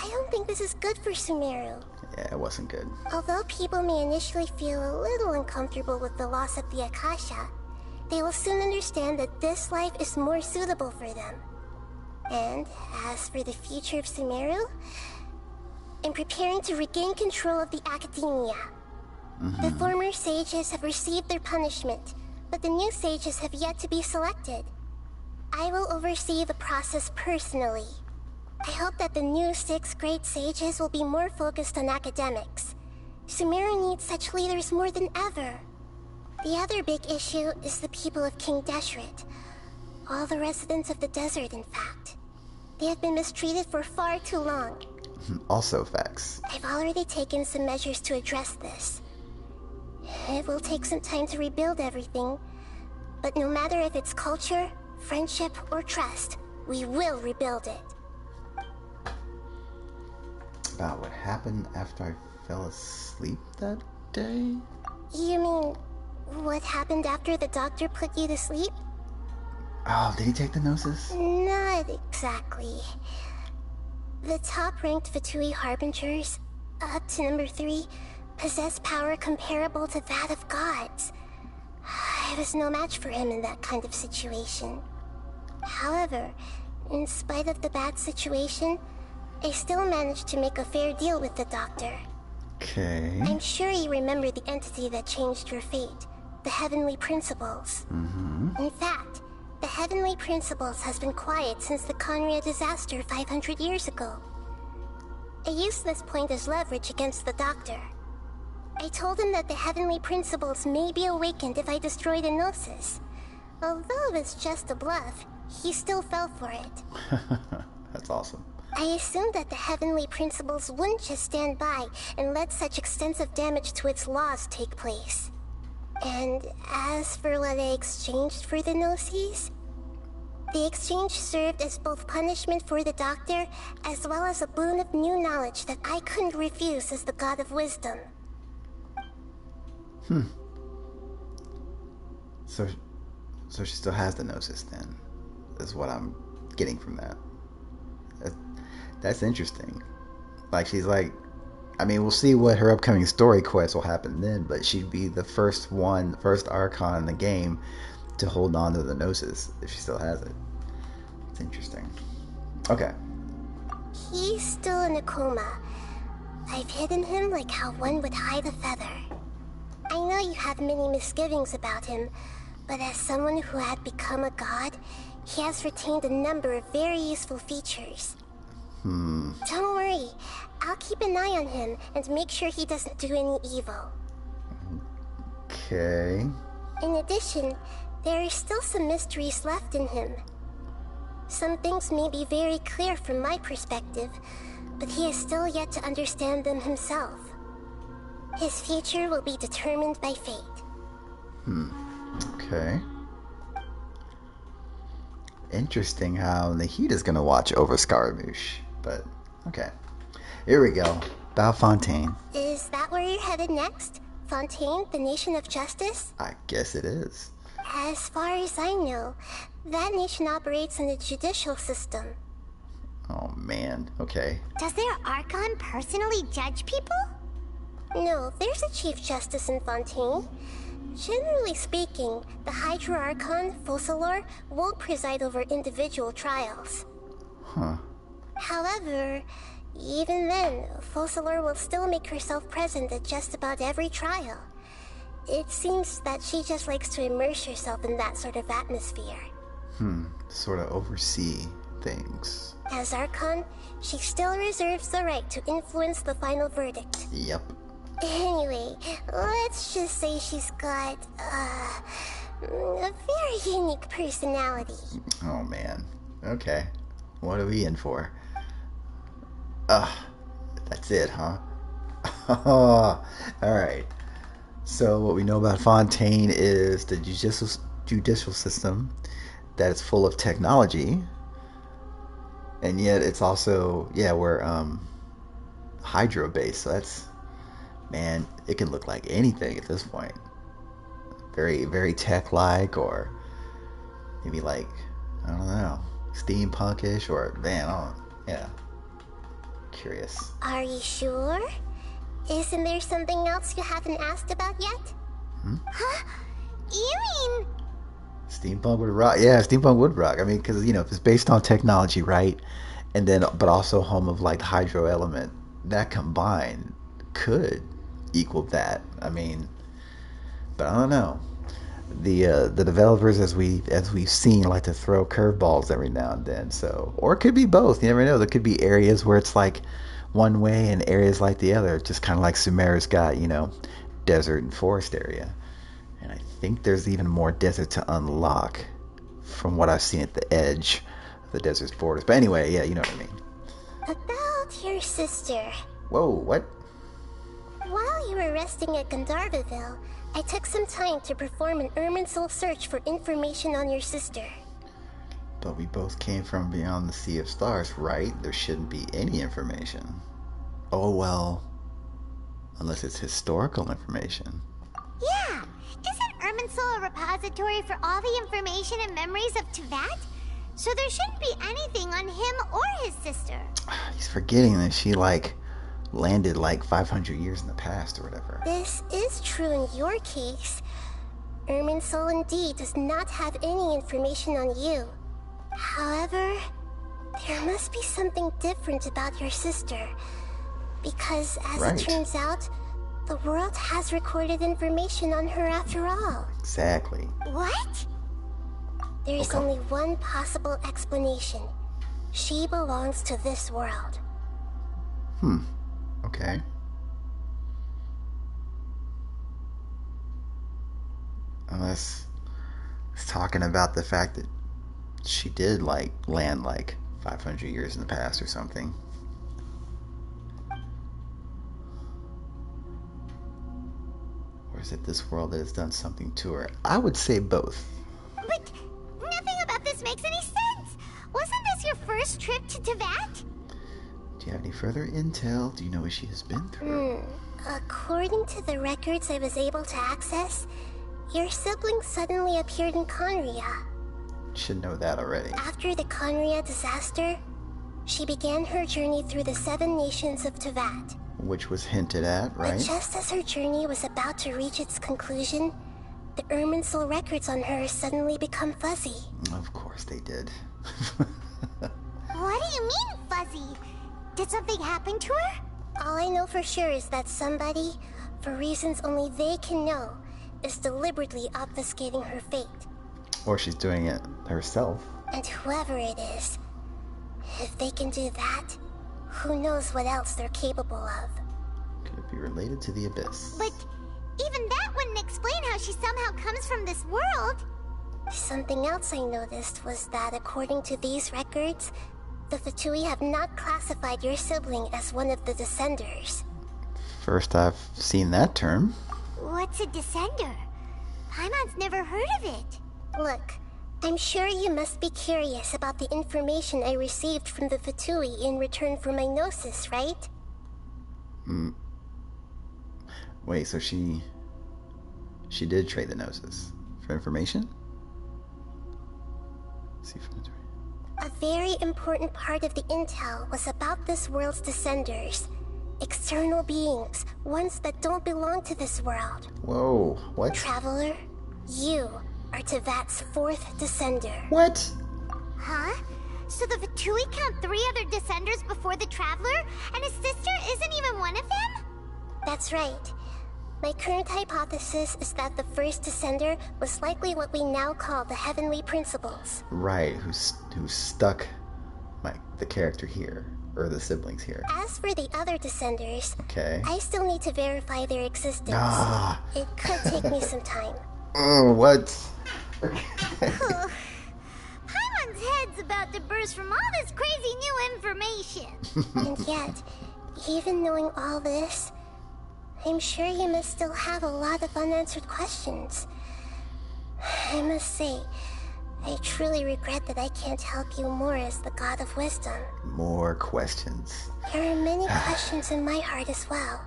I don't think this is good for Sumeru. Yeah, it wasn't good. Although people may initially feel a little uncomfortable with the loss of the Akasha, they will soon understand that this life is more suitable for them. And as for the future of Sumeru, I'm preparing to regain control of the academia. The former sages have received their punishment, but the new sages have yet to be selected. I will oversee the process personally. I hope that the new 6 great sages will be more focused on academics. Sumeru needs such leaders more than ever. The other big issue is the people of King Deshret. All the residents of the desert, in fact. They have been mistreated for far too long. Also facts. I've already taken some measures to address this. It will take some time to rebuild everything, but no matter if it's culture, friendship, or trust, we will rebuild it. About what happened after I fell asleep that day? You mean, what happened after the doctor put you to sleep? Oh, did he take the gnosis? Not exactly. The top-ranked Fatui Harbingers, up to number 3, possess power comparable to that of gods. I was no match for him in that kind of situation. However, in spite of the bad situation, I still managed to make a fair deal with the doctor. Okay. I'm sure you remember the entity that changed your fate, the Heavenly Principles. In fact, the Heavenly Principles has been quiet since the Conria disaster 500 years ago. I used this point as leverage against the doctor. I told him that the Heavenly Principles may be awakened if I destroy the Gnosis. Although it was just a bluff, he still fell for it. That's awesome. I assumed that the Heavenly Principles wouldn't just stand by and let such extensive damage to its laws take place. And as for what I exchanged for the Gnosis, the exchange served as both punishment for the doctor as well as a boon of new knowledge that I couldn't refuse as the God of Wisdom. So she still has the gnosis then, is what I'm getting from that. That's interesting. Like, she's like, I mean, we'll see what her upcoming story quest will happen then, but she'd be the first Archon in the game to hold on to the Gnosis, if she still has it. It's interesting. Okay. He's still in a coma. I've hidden him like how one would hide a feather. I know you have many misgivings about him, but as someone who had become a god, he has retained a number of very useful features. Don't worry, I'll keep an eye on him and make sure he doesn't do any evil. Okay. In addition, there are still some mysteries left in him. Some things may be very clear from my perspective, but he is still yet to understand them himself. His future will be determined by fate. Okay. Interesting how Nahida's gonna watch over Scaramouche, but okay. Here we go. About Fontaine. Is that where you're headed next? Fontaine, the nation of justice? I guess it is. As far as I know, that nation operates in a judicial system. Oh man, okay. Does their Archon personally judge people? No, there's a Chief Justice in Fontaine. Generally speaking, the Hydra Archon, Focalor, won't preside over individual trials. Huh. However, even then, Focalor will still make herself present at just about every trial. It seems that she just likes to immerse herself in that sort of atmosphere. Sort of oversee things. As Archon, she still reserves the right to influence the final verdict. Yep. Anyway, let's just say she's got, a very unique personality. Oh man. Okay. What are we in for? That's it, huh? Alright. So what we know about Fontaine is the judicial system that is full of technology. And yet it's also, we're hydro based, so that's, man, it can look like anything at this point. Very, very tech-like, or maybe like, I don't know, steampunkish, or, man, curious. Are you sure? Isn't there something else you haven't asked about yet? Huh? You mean... Steampunk would rock. Yeah, steampunk would rock. I mean, because, if it's based on technology, right? And then, but also home of, like, the hydro element, that combined could equal that. I mean, but I don't know. The developers, as we've seen, like to throw curveballs every now and then. So, or it could be both. You never know. There could be areas where it's like one way and areas like the other. Just kind of like Sumer's got, desert and forest area. And I think there's even more desert to unlock from what I've seen at the edge of the desert's borders. But anyway, yeah, you know what I mean. About your sister. Whoa, what? While you were resting at Gandharvaville, I took some time to perform an Irminsul search for information on your sister. But we both came from beyond the Sea of Stars, right? There shouldn't be any information. Oh, well, unless it's historical information. Yeah! Isn't Irminsul a repository for all the information and memories of Teyvat? So there shouldn't be anything on him or his sister. He's forgetting that she, landed 500 years in the past or whatever. This is true in your case. Irminsul indeed does not have any information on you. However, there must be something different about your sister. Because as it turns out, the world has recorded information on her after all. Exactly. What? There's only one possible explanation. She belongs to this world. Okay. Unless it's talking about the fact that she did land 500 years in the past or something. Or is it this world that has done something to her? I would say both. But nothing about this makes any sense. Wasn't this your first trip to Teyvat? Do you have any further intel? Do you know what she has been through? According to the records I was able to access, your sibling suddenly appeared in Conria. Should know that already. After the Conria disaster, she began her journey through the 7 nations of Teyvat. Which was hinted at, right? But just as her journey was about to reach its conclusion, the Irminsul records on her suddenly become fuzzy. Of course they did. What do you mean, fuzzy? Did something happen to her? All I know for sure is that somebody, for reasons only they can know, is deliberately obfuscating her fate. Or she's doing it herself. And whoever it is, if they can do that, who knows what else they're capable of. Could it be related to the Abyss? But even that wouldn't explain how she somehow comes from this world. Something else I noticed was that according to these records, the Fatui have not classified your sibling as one of the Descenders. First I've seen that term. What's a Descender? Paimon's never heard of it. Look, I'm sure you must be curious about the information I received from the Fatui in return for my gnosis, right? Wait, so she did trade the gnosis for information? A very important part of the intel was about this world's Descenders. External beings, ones that don't belong to this world. Whoa, what? Traveler, you are Tevat's fourth descender. What? Huh? So the Vatui count 3 other descenders before the Traveler, and his sister isn't even one of them? That's right. My current hypothesis is that the first descender was likely what we now call the Heavenly Principles. Right, who's stuck the character here, or the siblings here. As for the other descenders, okay, I still need to verify their existence. It could take me some time. Oh, what? Paimon's head's about to burst from all this crazy new information. And yet, even knowing all this, I'm sure you must still have a lot of unanswered questions. I must say, I truly regret that I can't help you more as the God of Wisdom. More questions. There are many questions in my heart as well.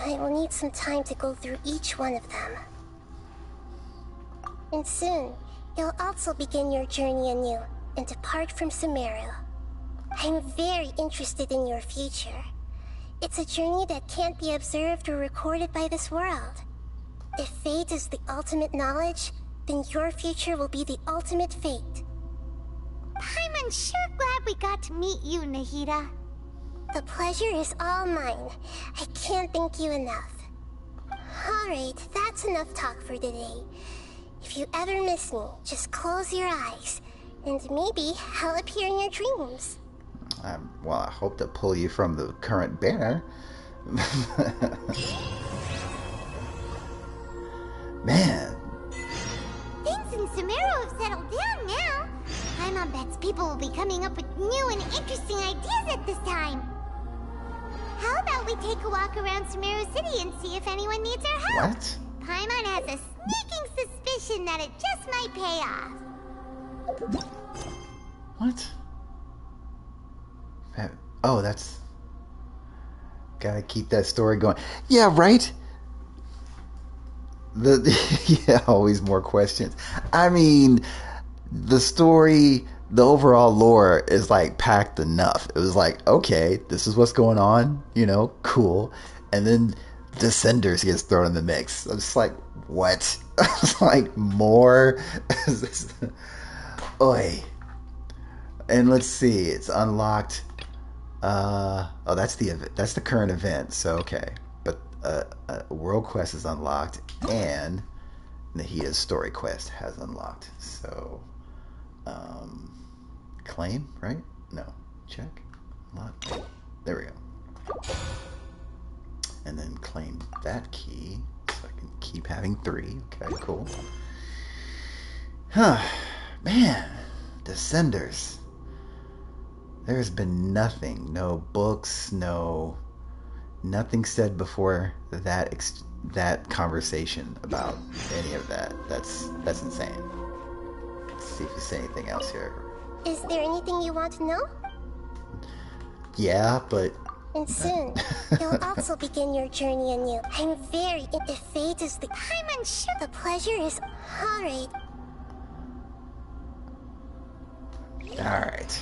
I will need some time to go through each one of them. And soon, you'll also begin your journey anew and depart from Sumeru. I'm very interested in your future. It's a journey that can't be observed or recorded by this world. If fate is the ultimate knowledge, then your future will be the ultimate fate. Paimon's sure glad we got to meet you, Nahida. The pleasure is all mine. I can't thank you enough. Alright, that's enough talk for today. If you ever miss me, just close your eyes, and maybe I'll appear in your dreams. Well, I hope to pull you from the current banner. Man. Things in Sumeru have settled down now. Paimon bets people will be coming up with new and interesting ideas at this time. How about we take a walk around Sumeru City and see if anyone needs our help? What? Paimon has a sneaking suspicion that it just might pay off. What? Oh, that's... Gotta keep that story going. Yeah, right? Yeah, always more questions. I mean, the story, the overall lore is like packed enough. It was like, okay, this is what's going on, you know, cool. And then Descenders gets thrown in the mix. I'm just like, what? I was like, more? Oi. And let's see, it's unlocked. Oh, that's the current event. So okay, but World Quest is unlocked, and Nahida's Story Quest has unlocked. So, claim, right? No, check, unlock. There we go. And then claim that key, so I can keep having 3. Okay, cool. Huh, man, Descenders. There's been nothing, no books, nothing said before that conversation about any of that. That's insane. Let's see if you say anything else here. Is there anything you want to know? Yeah, but... And soon, you'll also begin your journey anew. I'm very... If fate is the... Paimon sure... The pleasure is... Alright. Alright.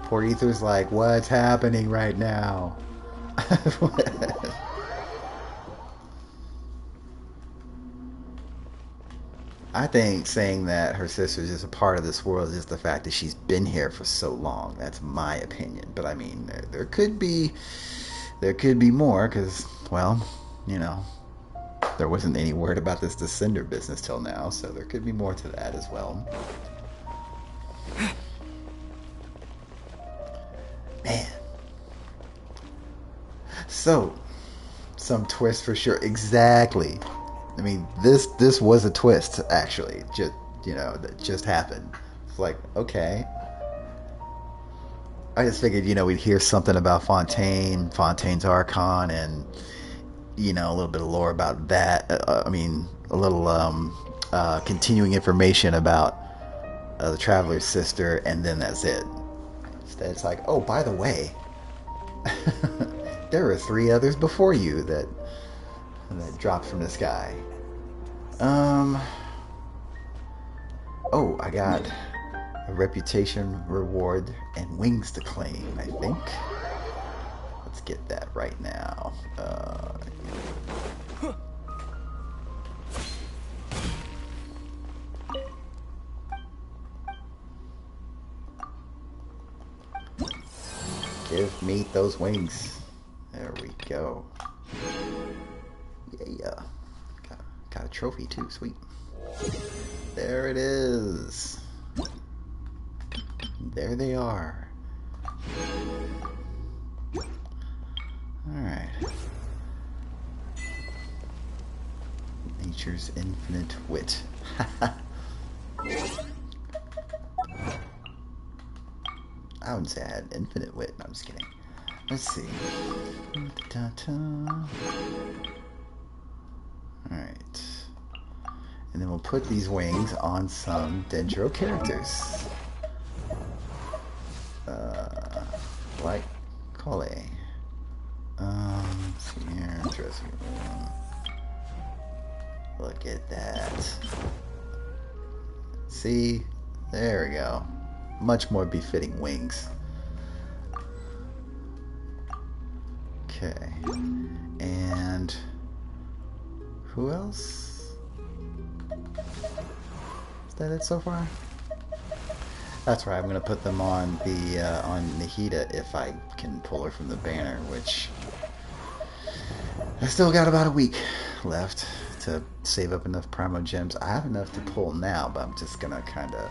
Poor Ether's like, what's happening right now? I think saying that her sister's just a part of this world is just the fact that she's been here for so long. That's my opinion. But I mean, there could be more, because, well, you know, there wasn't any word about this Descender business till now, so there could be more to that as well. Man. So, some twist for sure. Exactly. I mean, this was a twist, actually. Just, you know, that just happened. It's like, okay. I just figured, you know, we'd hear something about Fontaine's Archon, and, you know, a little bit of lore about that. I mean, a little continuing information about the Traveler's sister, and then that's it. Instead, it's like, oh, by the way, there were 3 others before you that dropped from the sky. Oh, I got A reputation reward and wings to claim, I think. Let's get that right now. Give me those wings. There we go. Yeah. Got a trophy too, sweet. There it is. There they are. Alright. Nature's infinite wit. I wouldn't say I had infinite wit. No, I'm just kidding. Let's see. Alright. And then we'll put these wings on some Dendro characters. Like Cole. Let's see here. Interesting. Look at that. See? There we go. Much more befitting wings. Okay. And who else? Is that it so far? That's right. I'm gonna put them on the on Nahida if I can pull her from the banner, which I still got about a week left to save up enough Primo Gems. I have enough to pull now, but I'm just gonna kind of.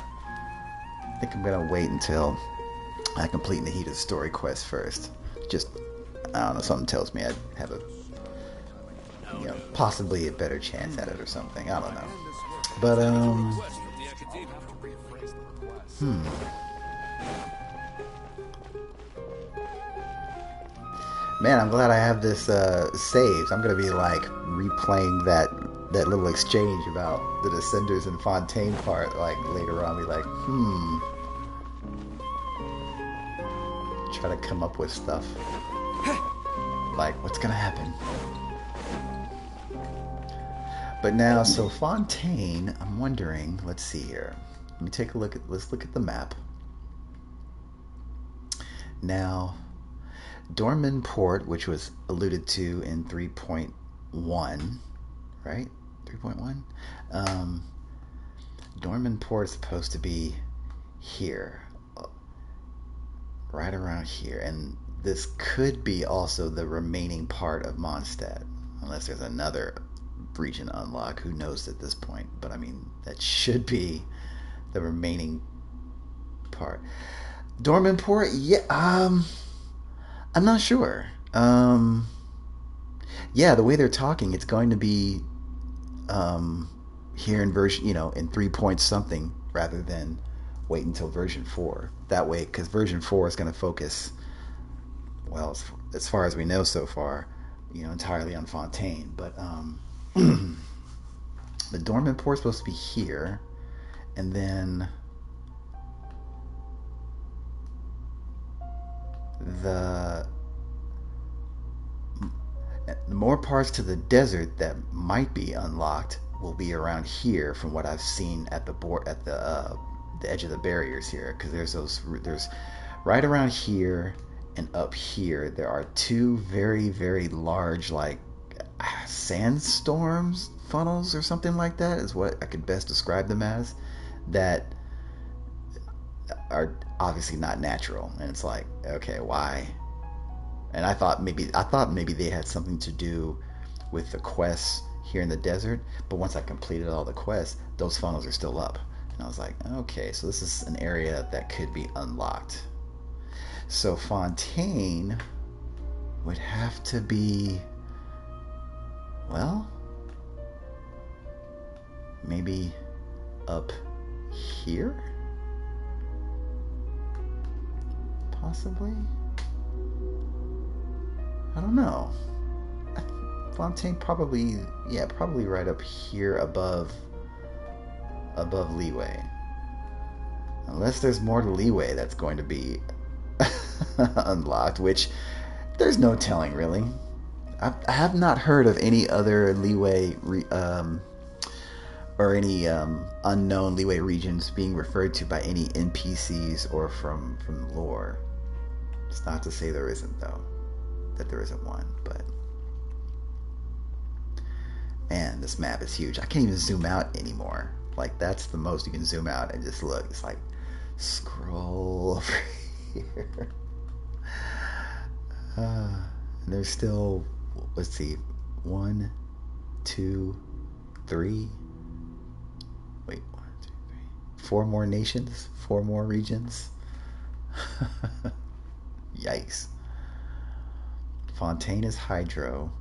I think I'm gonna wait until I complete Nahida's story quest first. Just, I don't know, something tells me I'd have a, you know, possibly a better chance at it or something. I don't know. But, Man, I'm glad I have this saved. I'm gonna be like replaying that little exchange about the Descenders and Fontaine part, like later on. Be like, try to come up with stuff. Like, what's gonna happen? But now, so Fontaine, I'm wondering. Let's see here. Let me take a look at. Let's look at the map. Now, Dorman Port, which was alluded to in 3.1, right? 3.1. Dorman Port is supposed to be here, right around here, and this could be also the remaining part of Mondstadt, unless there's another region unlock. Who knows at this point? But I mean, that should be the remaining part. Dorman Port, yeah. I'm not sure. Yeah, the way they're talking, it's going to be here in version, in 3 point something, rather than wait until version 4. That way, because version 4 is going to focus, well, as far as we know so far, entirely on Fontaine. But the Dorman Port's supposed to be here, and then the more parts to the desert that might be unlocked will be around here, from what I've seen at the edge of the barriers here, because there's right around here and up here there are two very, very large, like, sandstorms funnels or something like that is what I could best describe them as, that are obviously not natural. And it's like, okay, why? And I thought maybe they had something to do with the quests here in the desert, but once I completed all the quests, those funnels are still up, and I was like, okay, so this is an area that could be unlocked. So Fontaine would have to be, well, maybe up here, possibly. I don't know. Fontaine probably right up here above Leeway. Unless there's more to Leeway that's going to be unlocked, which there's no telling, really. I have not heard of any other Leeway or any unknown leeway regions being referred to by any NPCs or from lore. It's not to say there isn't, though, that there isn't one, but man, this map is huge. I can't even zoom out anymore. Like, that's the most you can zoom out and just look. It's like, scroll over here. And there's still, let's see, 1, 2, 3. Wait, 1, 2, 3. 4 more nations, 4 more regions. Yikes. Fontaine is hydro.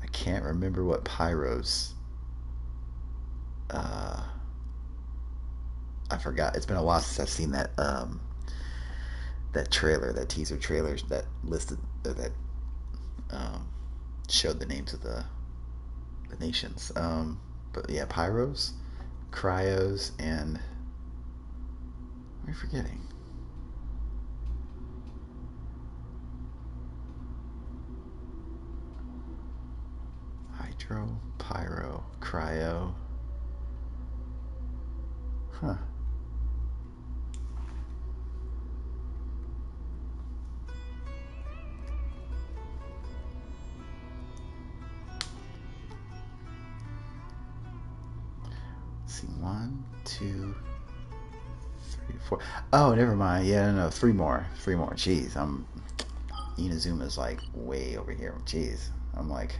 I can't remember what Pyros. I forgot. It's been a while since I've seen that that trailer, that teaser trailer that listed that showed the names of the nations. But yeah, Pyros, Cryos, and what am I forgetting? Hydro, Pyro, Cryo. Huh. Let's see, 1, 2, 3, 4. Oh, never mind. Yeah, no, 3 more. 3 more. Jeez, Inazuma's like way over here. Jeez. I'm like,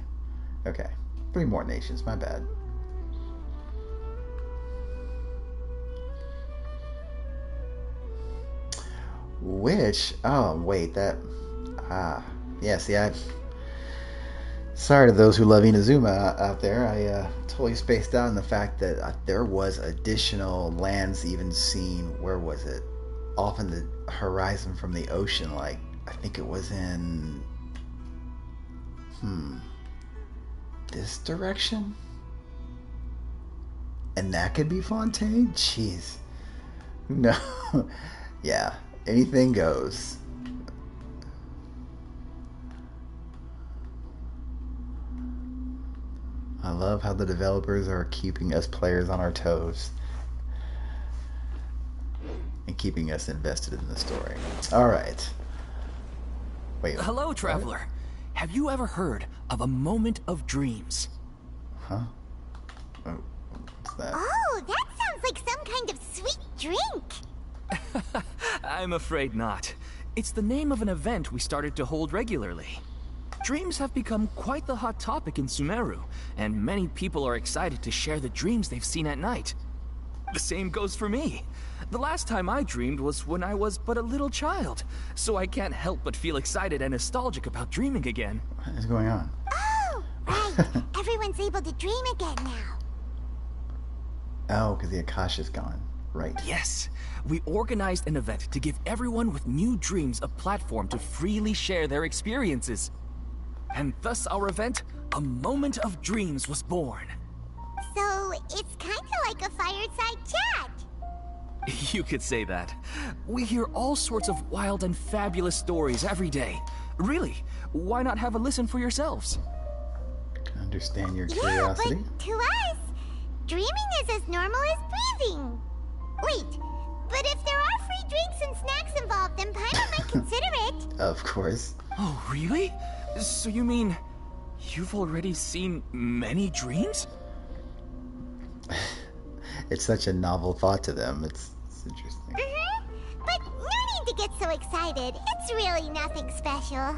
okay. 3 more nations, my bad. Which, oh wait, that, yeah, see, sorry to those who love Inazuma out there. I totally spaced out on the fact that there was additional lands even seen. Where was it? Off in the horizon from the ocean. Like, I think it was in this direction, and that could be Fontaine. Jeez, no. Yeah, anything goes. I love how the developers are keeping us players on our toes and keeping us invested in the story. All right. Wait. Hello, traveler. What? Have you ever heard of a moment of dreams? Huh? Oh, what's that? Oh, that sounds like some kind of sweet drink. I'm afraid not. It's the name of an event we started to hold regularly. Dreams have become quite the hot topic in Sumeru, and many people are excited to share the dreams they've seen at night. The same goes for me. The last time I dreamed was when I was but a little child, so I can't help but feel excited and nostalgic about dreaming again. What is going on? Oh, right. Everyone's able to dream again now. Oh, because the Akasha's gone. Right. Yes. We organized an event to give everyone with new dreams a platform to freely share their experiences. And thus our event, A Moment of Dreams, was born. So, it's kind of like a fireside chat. You could say that. We hear all sorts of wild and fabulous stories every day. Really, why not have a listen for yourselves? I can understand your curiosity. Yeah, but to us, dreaming is as normal as breathing. Wait, but if there are free drinks and snacks involved, then Paimon might consider it. Of course. Oh, really? So you mean you've already seen many dreams? It's such a novel thought to them. It's interesting. But no need to get so excited. It's really nothing special.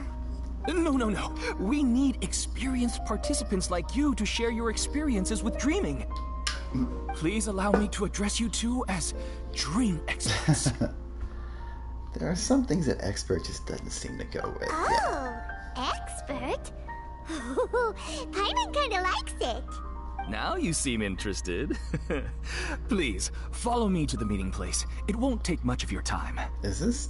No. We need experienced participants like you to share your experiences with dreaming. Please allow me to address you two as dream experts. There are some things that expert just doesn't seem to go with. Oh, expert? Paimon kinda likes it. Now you seem interested. Please, follow me to the meeting place. It won't take much of your time. Is this?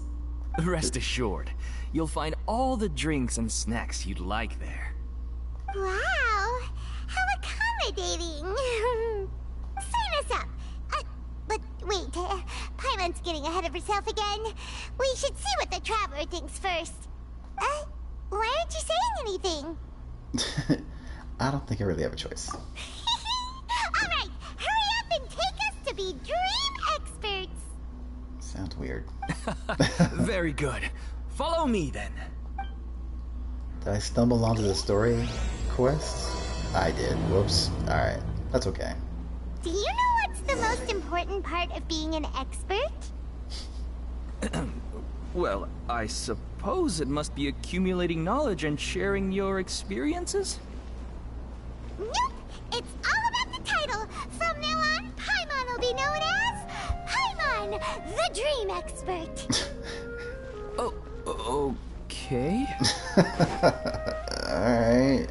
Rest assured, you'll find all the drinks and snacks you'd like there. Wow, how accommodating. Sign us up. But wait, Paimon's getting ahead of herself again. We should see what the traveler thinks first. Why aren't you saying anything? I don't think I really have a choice. Alright, hurry weird. Very good. Follow me then. Did I stumble onto the story quest? I did. Whoops. Alright. That's okay. Do you know what's the most important part of being an expert? Well, I suppose it must be accumulating knowledge and sharing your experiences? Nope! It's all about the title. From now on, Paimon will be known as Paimon, the Dream Expert. Oh, okay. Alright.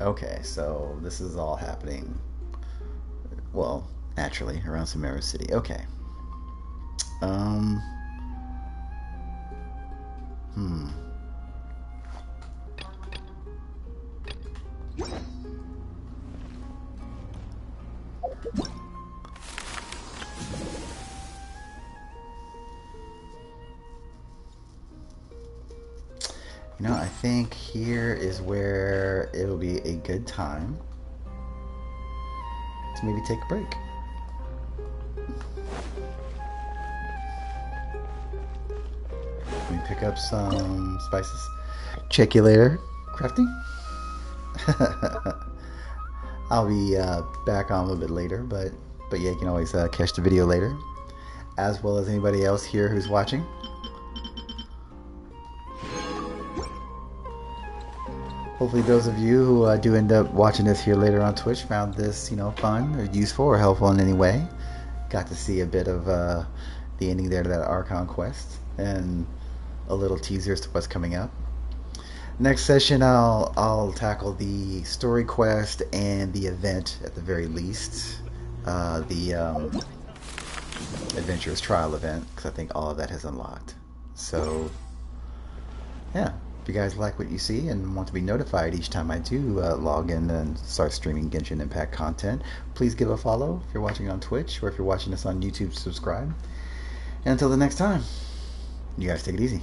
Okay, so this is all happening, well, naturally, around Sumeru City. Okay. You know, I think here is where it'll be a good time to maybe take a break. Let me pick up some spices. Check you later, crafting. I'll be back on a little bit later, but yeah, you can always catch the video later, as well as anybody else here who's watching. Hopefully those of you who do end up watching this here later on Twitch found this, you know, fun or useful or helpful in any way. Got to see a bit of the ending there to that Archon quest and a little teaser as to what's coming up. Next session I'll tackle the story quest and the event at the very least. The Adventurous Trial event, because I think all of that has unlocked. So, yeah. If you guys like what you see and want to be notified each time I do log in and start streaming Genshin Impact content, please give a follow if you're watching on Twitch, or if you're watching this on YouTube, subscribe. And until the next time, you guys take it easy.